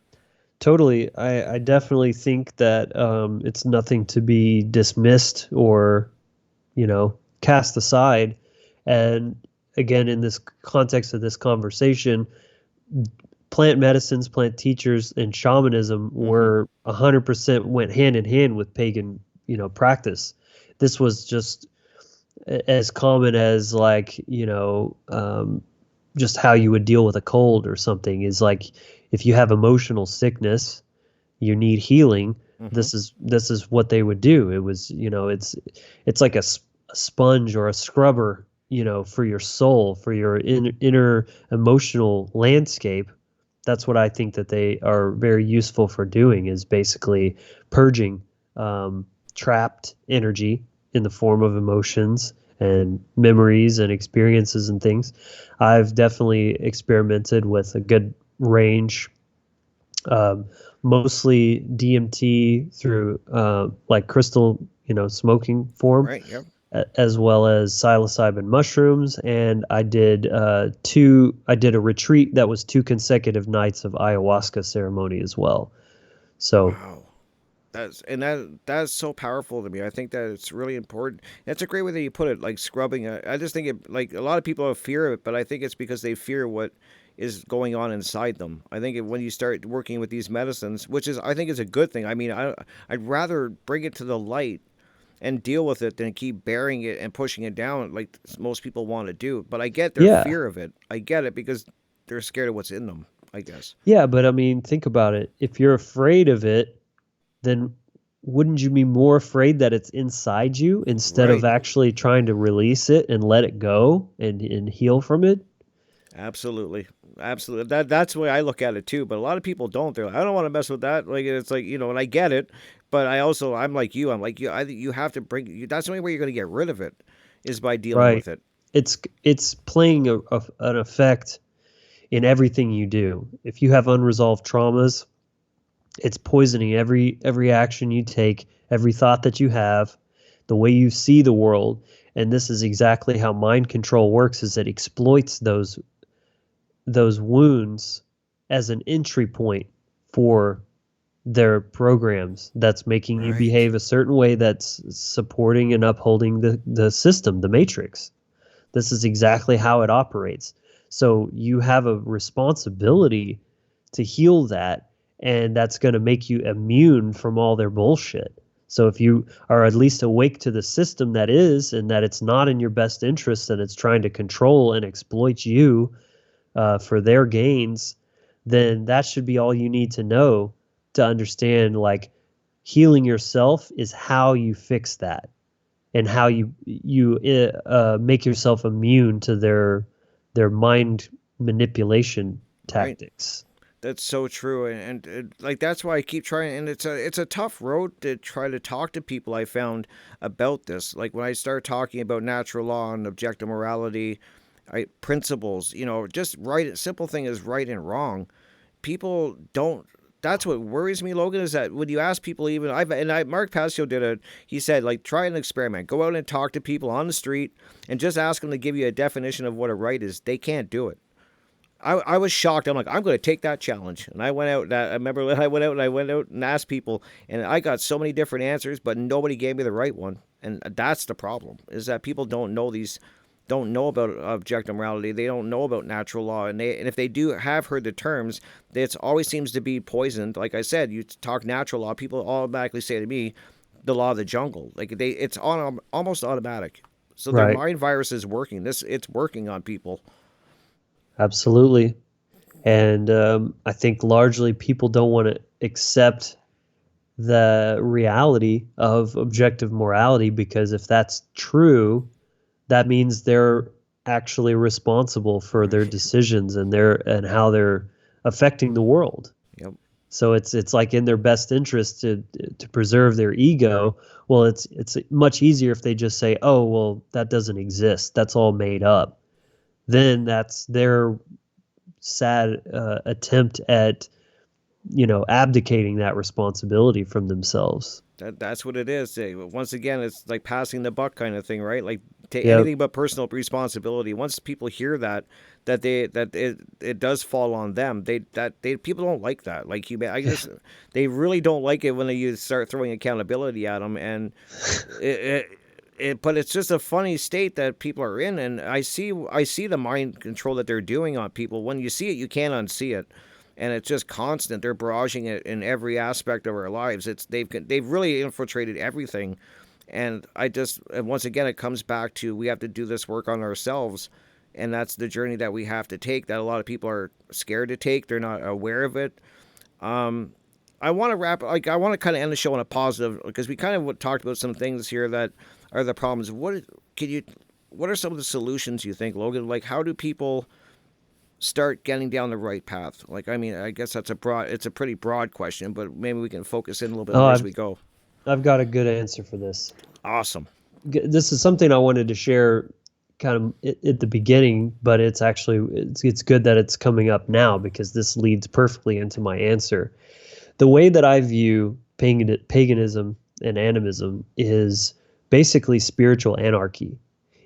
S2: Totally. I definitely think that it's nothing to be dismissed or, cast aside. And again, in this context of this conversation, plant medicines, plant teachers, and shamanism
S1: Mm-hmm.
S2: were 100% went hand in hand with pagan, practice. This was just as common as like, just how you would deal with a cold or something is like if you have emotional sickness, you need healing.
S1: Mm-hmm.
S2: This is what they would do. It was, it's like a sponge or a scrubber, for your soul, for your inner emotional landscape. That's what I think that they are very useful for doing, is basically purging trapped energy in the form of emotions and memories and experiences and things. I've definitely experimented with a good range, um, mostly DMT through like crystal, smoking form,
S1: Right. Yep.
S2: as well as psilocybin mushrooms. And I did a retreat that was 2 consecutive nights of ayahuasca ceremony as well. So
S1: Wow. That's so powerful to me. I think that it's really important. That's a great way that you put it, like scrubbing. I just think it like a lot of people have fear of it, but I think it's because they fear what is going on inside them. I think when you start working with these medicines, which is I think is a good thing. I mean, I'd rather bring it to the light and deal with it than keep burying it and pushing it down like most people want to do. But I get their
S2: Yeah.
S1: fear of it. I get it because they're scared of what's in them, I guess.
S2: Yeah, but I mean, think about it. If you're afraid of it, then wouldn't you be more afraid that it's inside you instead of
S1: Right.
S2: actually trying to release it and let it go and heal from it?
S1: Absolutely. Absolutely. That's the way I look at it too. But a lot of people don't. They're like, I don't want to mess with that. Like it's like, and I get it, but I'm like you. I'm like you. You have to that's the only way you're going to get rid of it is by dealing
S2: Right.
S1: with it.
S2: It's playing an effect in everything you do. If you have unresolved traumas, it's poisoning every action you take, every thought that you have, the way you see the world. And this is exactly how mind control works, is it exploits those wounds as an entry point for their programs that's making you
S1: Right.
S2: behave a certain way that's supporting and upholding the system, the matrix. This is exactly how it operates. So you have a responsibility to heal that, and that's going to make you immune from all their bullshit. So if you are at least awake to the system that is, and that it's not in your best interest and it's trying to control and exploit you for their gains, then that should be all you need to know to understand, like, healing yourself is how you fix that, and how you make yourself immune to their mind manipulation
S1: Right.
S2: tactics.
S1: That's so true, like that's why I keep trying. And it's a tough road to try to talk to people. I found about this, like when I start talking about natural law and objective morality, principles. Just right. Simple thing is right and wrong. People don't. That's what worries me, Logan. Is that when you ask people, even Mark Passio did it. He said, like, try an experiment. Go out and talk to people on the street, and just ask them to give you a definition of what a right is. They can't do it. I was shocked. I'm like, I'm going to take that challenge. And I went out. I remember I went out and asked people, and I got so many different answers, but nobody gave me the right one. And that's the problem, is that people don't know about objective morality. They don't know about natural law, and if they do have heard the terms, it always seems to be poisoned. Like I said, you talk natural law, people automatically say to me, the law of the jungle. Like it's on almost automatic. So their
S2: Right.
S1: mind virus is working. It's working on people.
S2: Absolutely. And I think largely people don't want to accept the reality of objective morality, because if that's true, that means they're actually responsible for their
S1: Right.
S2: decisions and how they're affecting the world.
S1: Yep.
S2: So it's like in their best interest to preserve their ego. Well, it's much easier if they just say, "Oh, well, that doesn't exist. That's all made up." Then that's their sad attempt at abdicating that responsibility from themselves.
S1: That's what it is. Once again, it's like passing the buck kind of thing, right? Like take
S2: Yep.
S1: anything but personal responsibility. Once people hear that it does fall on them. They people don't like that. Like I just they really don't like it when you start throwing accountability at them. And but it's just a funny state that people are in. And I see the mind control that they're doing on people. When you see it, you can't unsee it. And it's just constant. They're barraging it in every aspect of our lives. They've really infiltrated everything, and once again it comes back to, we have to do this work on ourselves, and that's the journey that we have to take. That a lot of people are scared to take. They're not aware of it. I want to I want to kind of end the show on a positive, because we kind of talked about some things here that are the problems. What are some of the solutions you think, Logan? Like, how do people start getting down the right path? Like, I mean, I guess it's a pretty broad question, but maybe we can focus in a little bit
S2: Oh,
S1: more as
S2: I've
S1: we go.
S2: I've got a good answer for this.
S1: Awesome.
S2: This is something I wanted to share kind of at the beginning, but it's good that it's coming up now, because this leads perfectly into my answer. The way that I view paganism and animism is basically spiritual anarchy.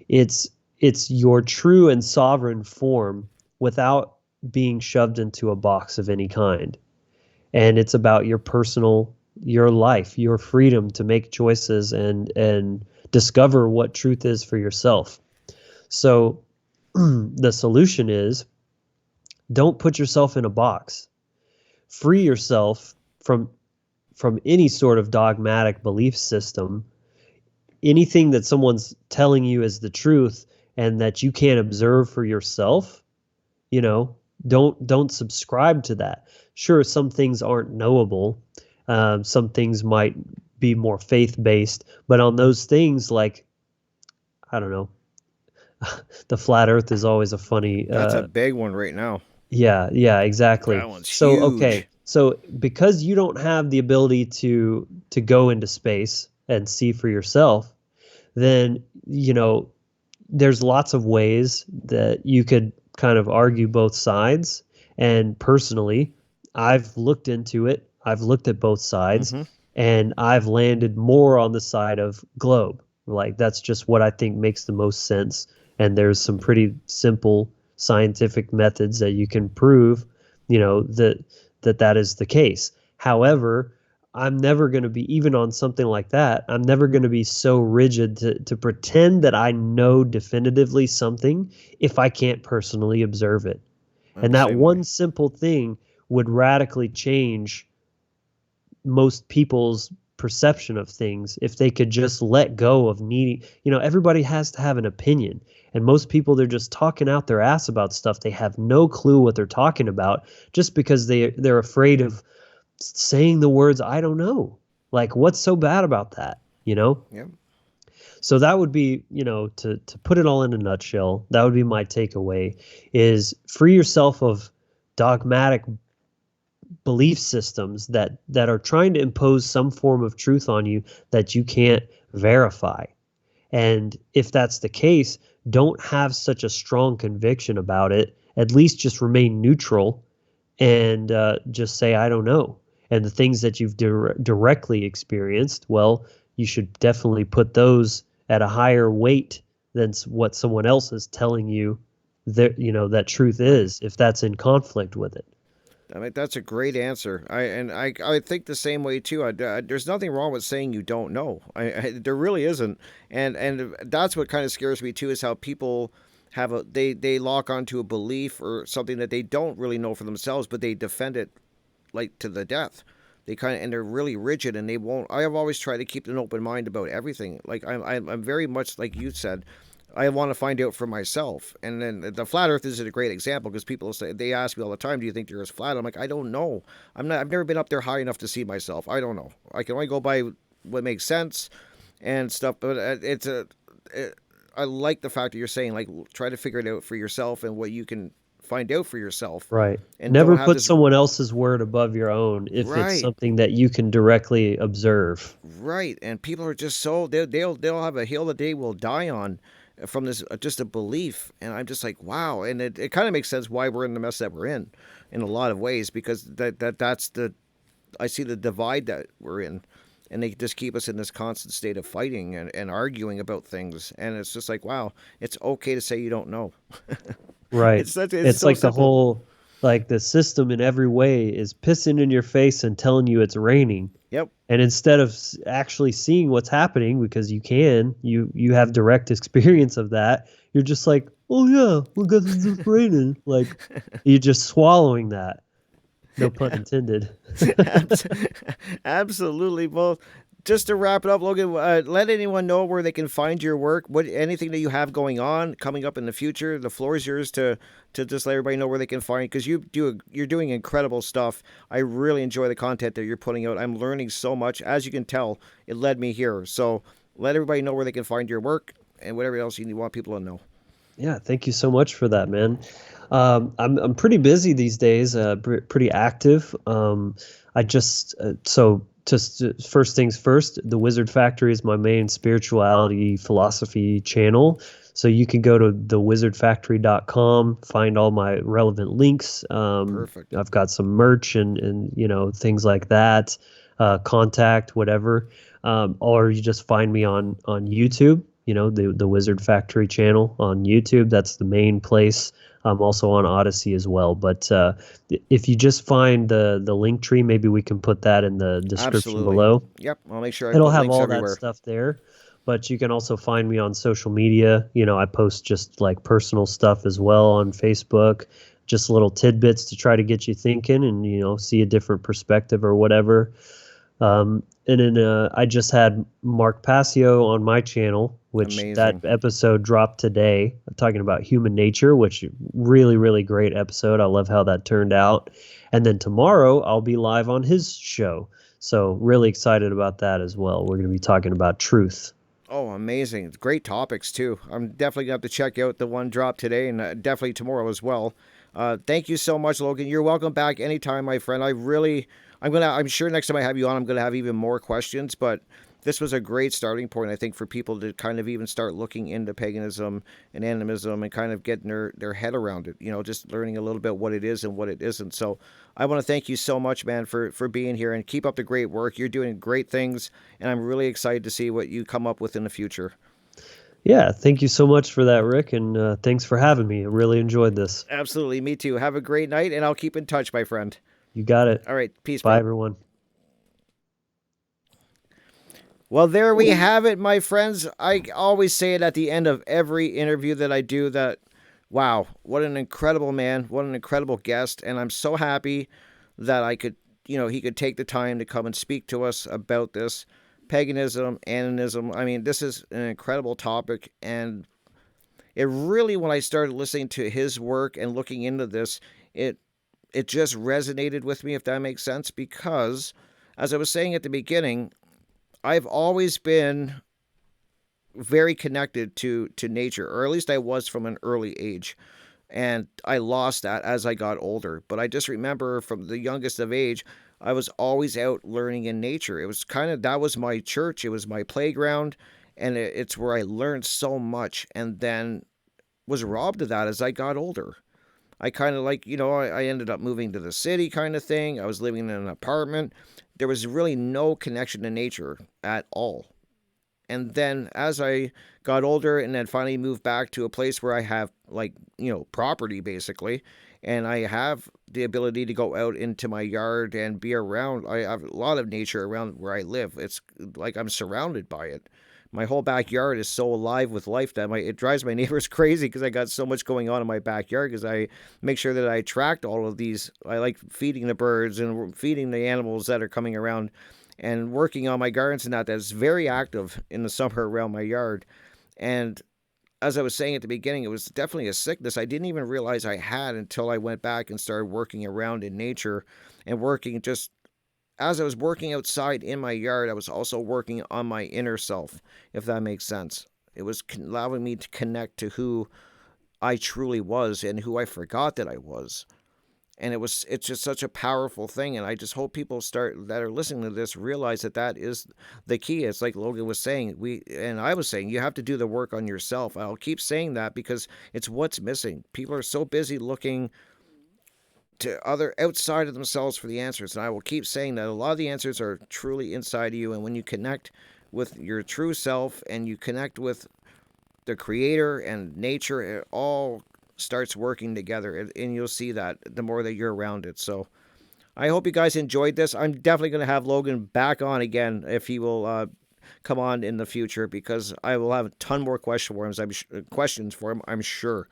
S2: It's it's your true and sovereign form without being shoved into a box of any kind. And it's about your life, your freedom to make choices and discover what truth is for yourself. So the solution is, don't put yourself in a box. Free yourself from any sort of dogmatic belief system. anything that someone's telling you is the truth and that you can't observe for yourself, you know, don't subscribe to that. Sure, some things aren't knowable. Some things might be more faith based, but on those things, like, I don't know, the flat Earth is always a funny.
S1: That's a big one right now.
S2: Yeah, yeah, exactly.
S1: That one's
S2: So okay,
S1: huge.
S2: so because you don't have the ability to go into space and see for yourself, then there's lots of ways that you could kind of argue both sides. And personally, I've looked into it. I've looked at both sides,
S1: Mm-hmm.
S2: and I've landed more on the side of globe. Like, that's just what I think makes the most sense. And there's some pretty simple scientific methods that you can prove, that is the case. However, I'm never going to be, even on something like that, I'm never going to be so rigid to pretend that I know definitively something if I can't personally observe it.
S1: I'm
S2: And
S1: the
S2: that
S1: same way.
S2: one simple thing would radically change most people's perception of things if they could just let go of needing, everybody has to have an opinion. And most people, they're just talking out their ass about stuff. They have no clue what they're talking about just because they're afraid of saying the words, I don't know. Like, what's so bad about that?
S1: Yep.
S2: So that would be, to put it all in a nutshell, that would be my takeaway, is free yourself of dogmatic belief systems that are trying to impose some form of truth on you that you can't verify. And if that's the case, don't have such a strong conviction about it. At least just remain neutral and just say, I don't know. And the things that you've directly experienced, well, you should definitely put those at a higher weight than what someone else is telling you that truth
S1: Right.
S2: is, if that's in conflict with it.
S1: I mean, that's a great answer. I think the same way too. There's nothing wrong with saying you don't know. There really isn't, and that's what kind of scares me too, is how people they lock onto a belief or something that they don't really know for themselves, but they defend it like to the death. And they're really rigid, and they won't. I have always tried to keep an open mind about everything. Like I'm very much like you said. I want to find out for myself. And then the flat Earth is a great example, because people say, they ask me all the time, "Do you think the Earth's flat?" I'm like, I don't know. I'm not. I've never been up there high enough to see myself. I don't know. I can only go by what makes sense and stuff. But I like the fact that you're saying, like, try to figure it out for yourself and what you can find out for yourself,
S2: Right.
S1: and don't
S2: Never
S1: have
S2: put
S1: this.
S2: someone else's word above your own if it's
S1: Right.
S2: something that you can directly observe.
S1: Right, and people are just so they'll have a hill that they will die on from this just a belief, and I'm just like, wow. And it kind of makes sense why we're in the mess that we're in a lot of ways, because that's the I see the divide that we're in, and they just keep us in this constant state of fighting and arguing about things, and it's just like, wow, it's okay to say you don't know.
S2: Right.
S1: It's
S2: It's
S1: so
S2: like
S1: simple.
S2: the system in every way is pissing in your face and telling you it's raining.
S1: Yep.
S2: And instead of actually seeing what's happening, because you have direct experience of that, you're just like, oh yeah, well, guess it's just raining. Like, you're just swallowing that. No pun intended.
S1: Absolutely. Well, just to wrap it up, Logan, let anyone know where they can find your work. What anything that you have going on coming up in the future. The floor is yours to just let everybody know where they can find, because you're doing incredible stuff. I really enjoy the content that you're putting out. I'm learning so much. As you can tell, it led me here. So let everybody know where they can find your work and whatever else you want people to know.
S2: Yeah, thank you so much for that, man. I'm pretty busy these days, pretty active. I just so just first things first, the Wizard Factory is my main spirituality philosophy channel. So you can go to thewizardfactory.com, find all my relevant links.
S1: Perfect.
S2: I've got some merch and things like that, contact, whatever. Or you just find me on YouTube, the Wizard Factory channel on YouTube. That's the main place. I'm also on Odyssey as well. But if you just find the link tree, maybe we can put that in the description
S1: Absolutely.
S2: below.
S1: Yep. I'll make sure I
S2: It'll
S1: put
S2: have
S1: links
S2: all that
S1: everywhere.
S2: stuff there. But you can also find me on social media. I post just like personal stuff as well on Facebook, just little tidbits to try to get you thinking and, see a different perspective or whatever. And then I just had Mark Passio on my channel, which that
S1: Amazing.
S2: episode dropped today, talking about human nature, which really, really great episode. I love how that turned out. And then tomorrow I'll be live on his show. So really excited about that as well. We're going to be talking about truth.
S1: Oh, amazing. Great topics, too. I'm definitely going to have to check out the one drop today and definitely tomorrow as well. Thank you so much, Logan. You're welcome back anytime, my friend. I'm sure next time I have you on, I'm going to have even more questions, but this was a great starting point, I think, for people to kind of even start looking into paganism and animism and kind of getting their head around it, just learning a little bit what it is and what it isn't. So I want to thank you so much, man, for being here and keep up the great work. You're doing great things, and I'm really excited to see what you come up with in the future.
S2: Yeah, thank you so much for that, Rick, and thanks for having me. I really enjoyed this.
S1: Absolutely. Me too. Have a great night, and I'll keep in touch, my friend.
S2: You got it.
S1: All right. Peace,
S2: Bye,
S1: bro.
S2: everyone.
S1: Well, there we have it, my friends. I always say it at the end of every interview that I do that, wow, what an incredible man, what an incredible guest. And I'm so happy that he could take the time to come and speak to us about this paganism, animism. I mean, this is an incredible topic. And it really, when I started listening to his work and looking into this, it, it just resonated with me, if that makes sense, because as I was saying at the beginning, I've always been very connected to nature, or at least I was from an early age. And I lost that as I got older. But I just remember from the youngest of age, I was always out learning in nature. It was kind of that was my church, it was my playground, and it's where I learned so much. And then was robbed of that as I got older. I kind of I ended up moving to the city kind of thing. I was living in an apartment. There was really no connection to nature at all. And then as I got older and then finally moved back to a place where I have property basically, and I have the ability to go out into my yard and be around, I have a lot of nature around where I live. It's like I'm surrounded by it. My whole backyard is so alive with life that it drives my neighbors crazy because I got so much going on in my backyard because I make sure that I attract all of these. I like feeding the birds and feeding the animals that are coming around and working on my gardens and that's very active in the summer around my yard. And as I was saying at the beginning, it was definitely a sickness I didn't even realize I had until I went back and started working around in nature and working just as I was working outside in my yard, I was also working on my inner self, if that makes sense. It was allowing me to connect to who I truly was and who I forgot that I was. And it's just such a powerful thing, and I just hope people start that are listening to this realize that that is the key. It's like Logan was saying, I was saying, you have to do the work on yourself. I'll keep saying that because it's what's missing. People are so busy looking to other outside of themselves for the answers, and I will keep saying that a lot of the answers are truly inside of you. And when you connect with your true self and you connect with the creator and nature, it all starts working together, and you'll see that the more that you're around it. So I hope you guys enjoyed this. I'm definitely going to have Logan back on again if he will come on in the future, because I will have a ton more questions for him, I'm sure.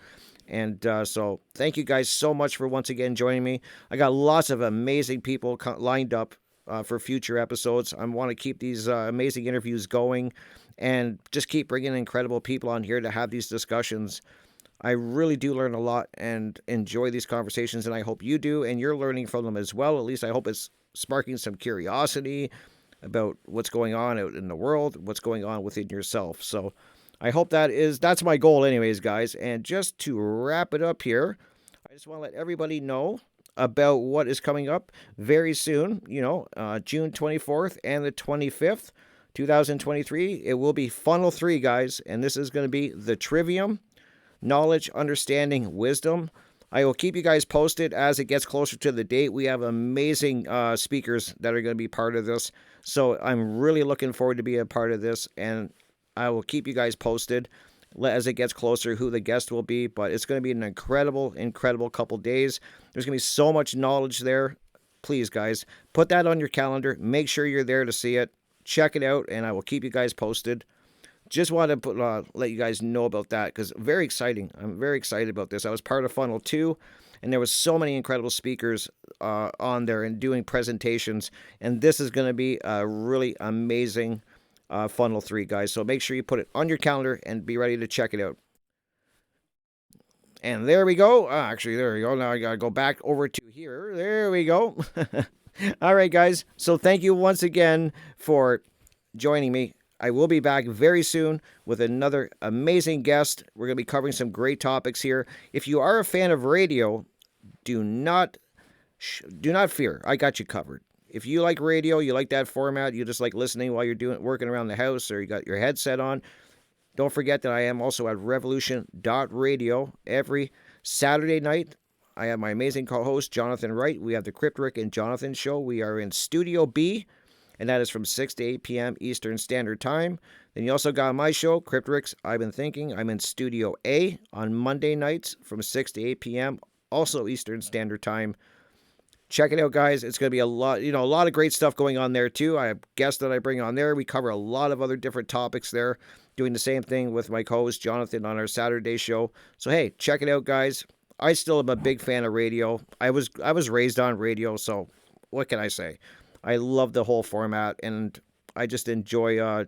S1: And so thank you guys so much for once again joining me. I got lots of amazing people lined up for future episodes. I want to keep these amazing interviews going and just keep bringing incredible people on here to have these discussions. I really do learn a lot and enjoy these conversations, and I hope you do, and you're learning from them as well. At least I hope it's sparking some curiosity about what's going on out in the world, what's going on within yourself. So I hope that's my goal anyways, guys. And just to wrap it up here, I just want to let everybody know about what is coming up very soon, June 24th and the 25th, 2023. It will be Funnel 3, guys, and this is going to be the Trivium, Knowledge, Understanding, Wisdom. I will keep you guys posted as it gets closer to the date. We have amazing speakers that are going to be part of this, so I'm really looking forward to be a part of this, and I will keep you guys posted as it gets closer who the guest will be, but it's going to be an incredible, incredible couple days. There's going to be so much knowledge there. Please, guys, put that on your calendar. Make sure you're there to see it. Check it out, and I will keep you guys posted. Just wanted to let you guys know about that because very exciting. I'm very excited about this. I was part of Funnel 2, and there was so many incredible speakers on there and doing presentations. And this is going to be a really amazing Funnel 3, guys. So make sure you put it on your calendar and be ready to check it out. And there we go. Actually, there we go. Now I got to go back over to here. There we go. All right, guys. So thank you once again for joining me. I will be back very soon with another amazing guest. We're going to be covering some great topics here. If you are a fan of radio, do not fear. I got you covered. If you like radio, you like that format, you just like listening while you're working around the house, or you got your headset on, don't forget that I am also at revolution.radio every Saturday night. I have my amazing co-host, Jonathan Wright. We have the Crypt Rick and Jonathan show. We are in Studio B, and that is from 6 to 8 p.m. Eastern Standard Time. Then you also got my show, Crypt Rick's I've Been Thinking. I'm in Studio A on Monday nights from 6 to 8 p.m., also Eastern Standard Time. Check it out, guys. It's going to be a lot of great stuff going on there, too. I have guests that I bring on there. We cover a lot of other different topics there, doing the same thing with my co-host, Jonathan, on our Saturday show. So, hey, check it out, guys. I still am a big fan of radio. I was raised on radio, so what can I say? I love the whole format, and I just enjoy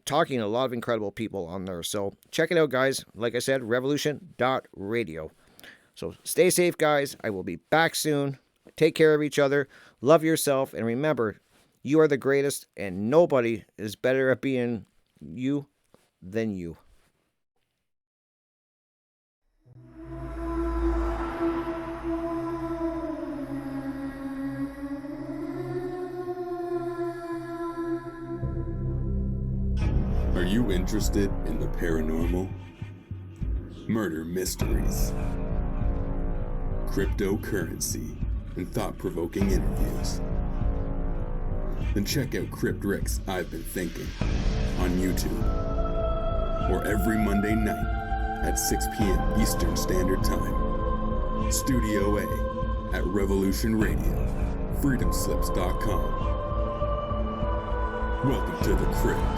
S1: talking to a lot of incredible people on there. So, check it out, guys. Like I said, revolution.radio. So stay safe, guys. I will be back soon. Take care of each other. Love yourself. And remember, you are the greatest, and nobody is better at being you than you.
S3: Are you interested in the paranormal? Murder mysteries, cryptocurrency, and thought-provoking interviews? Then check out Crypt Rick's I've Been Thinking on YouTube, or every Monday night at 6 p.m. Eastern Standard Time. Studio A at Revolution Radio, freedomslips.com. Welcome to the Crypt.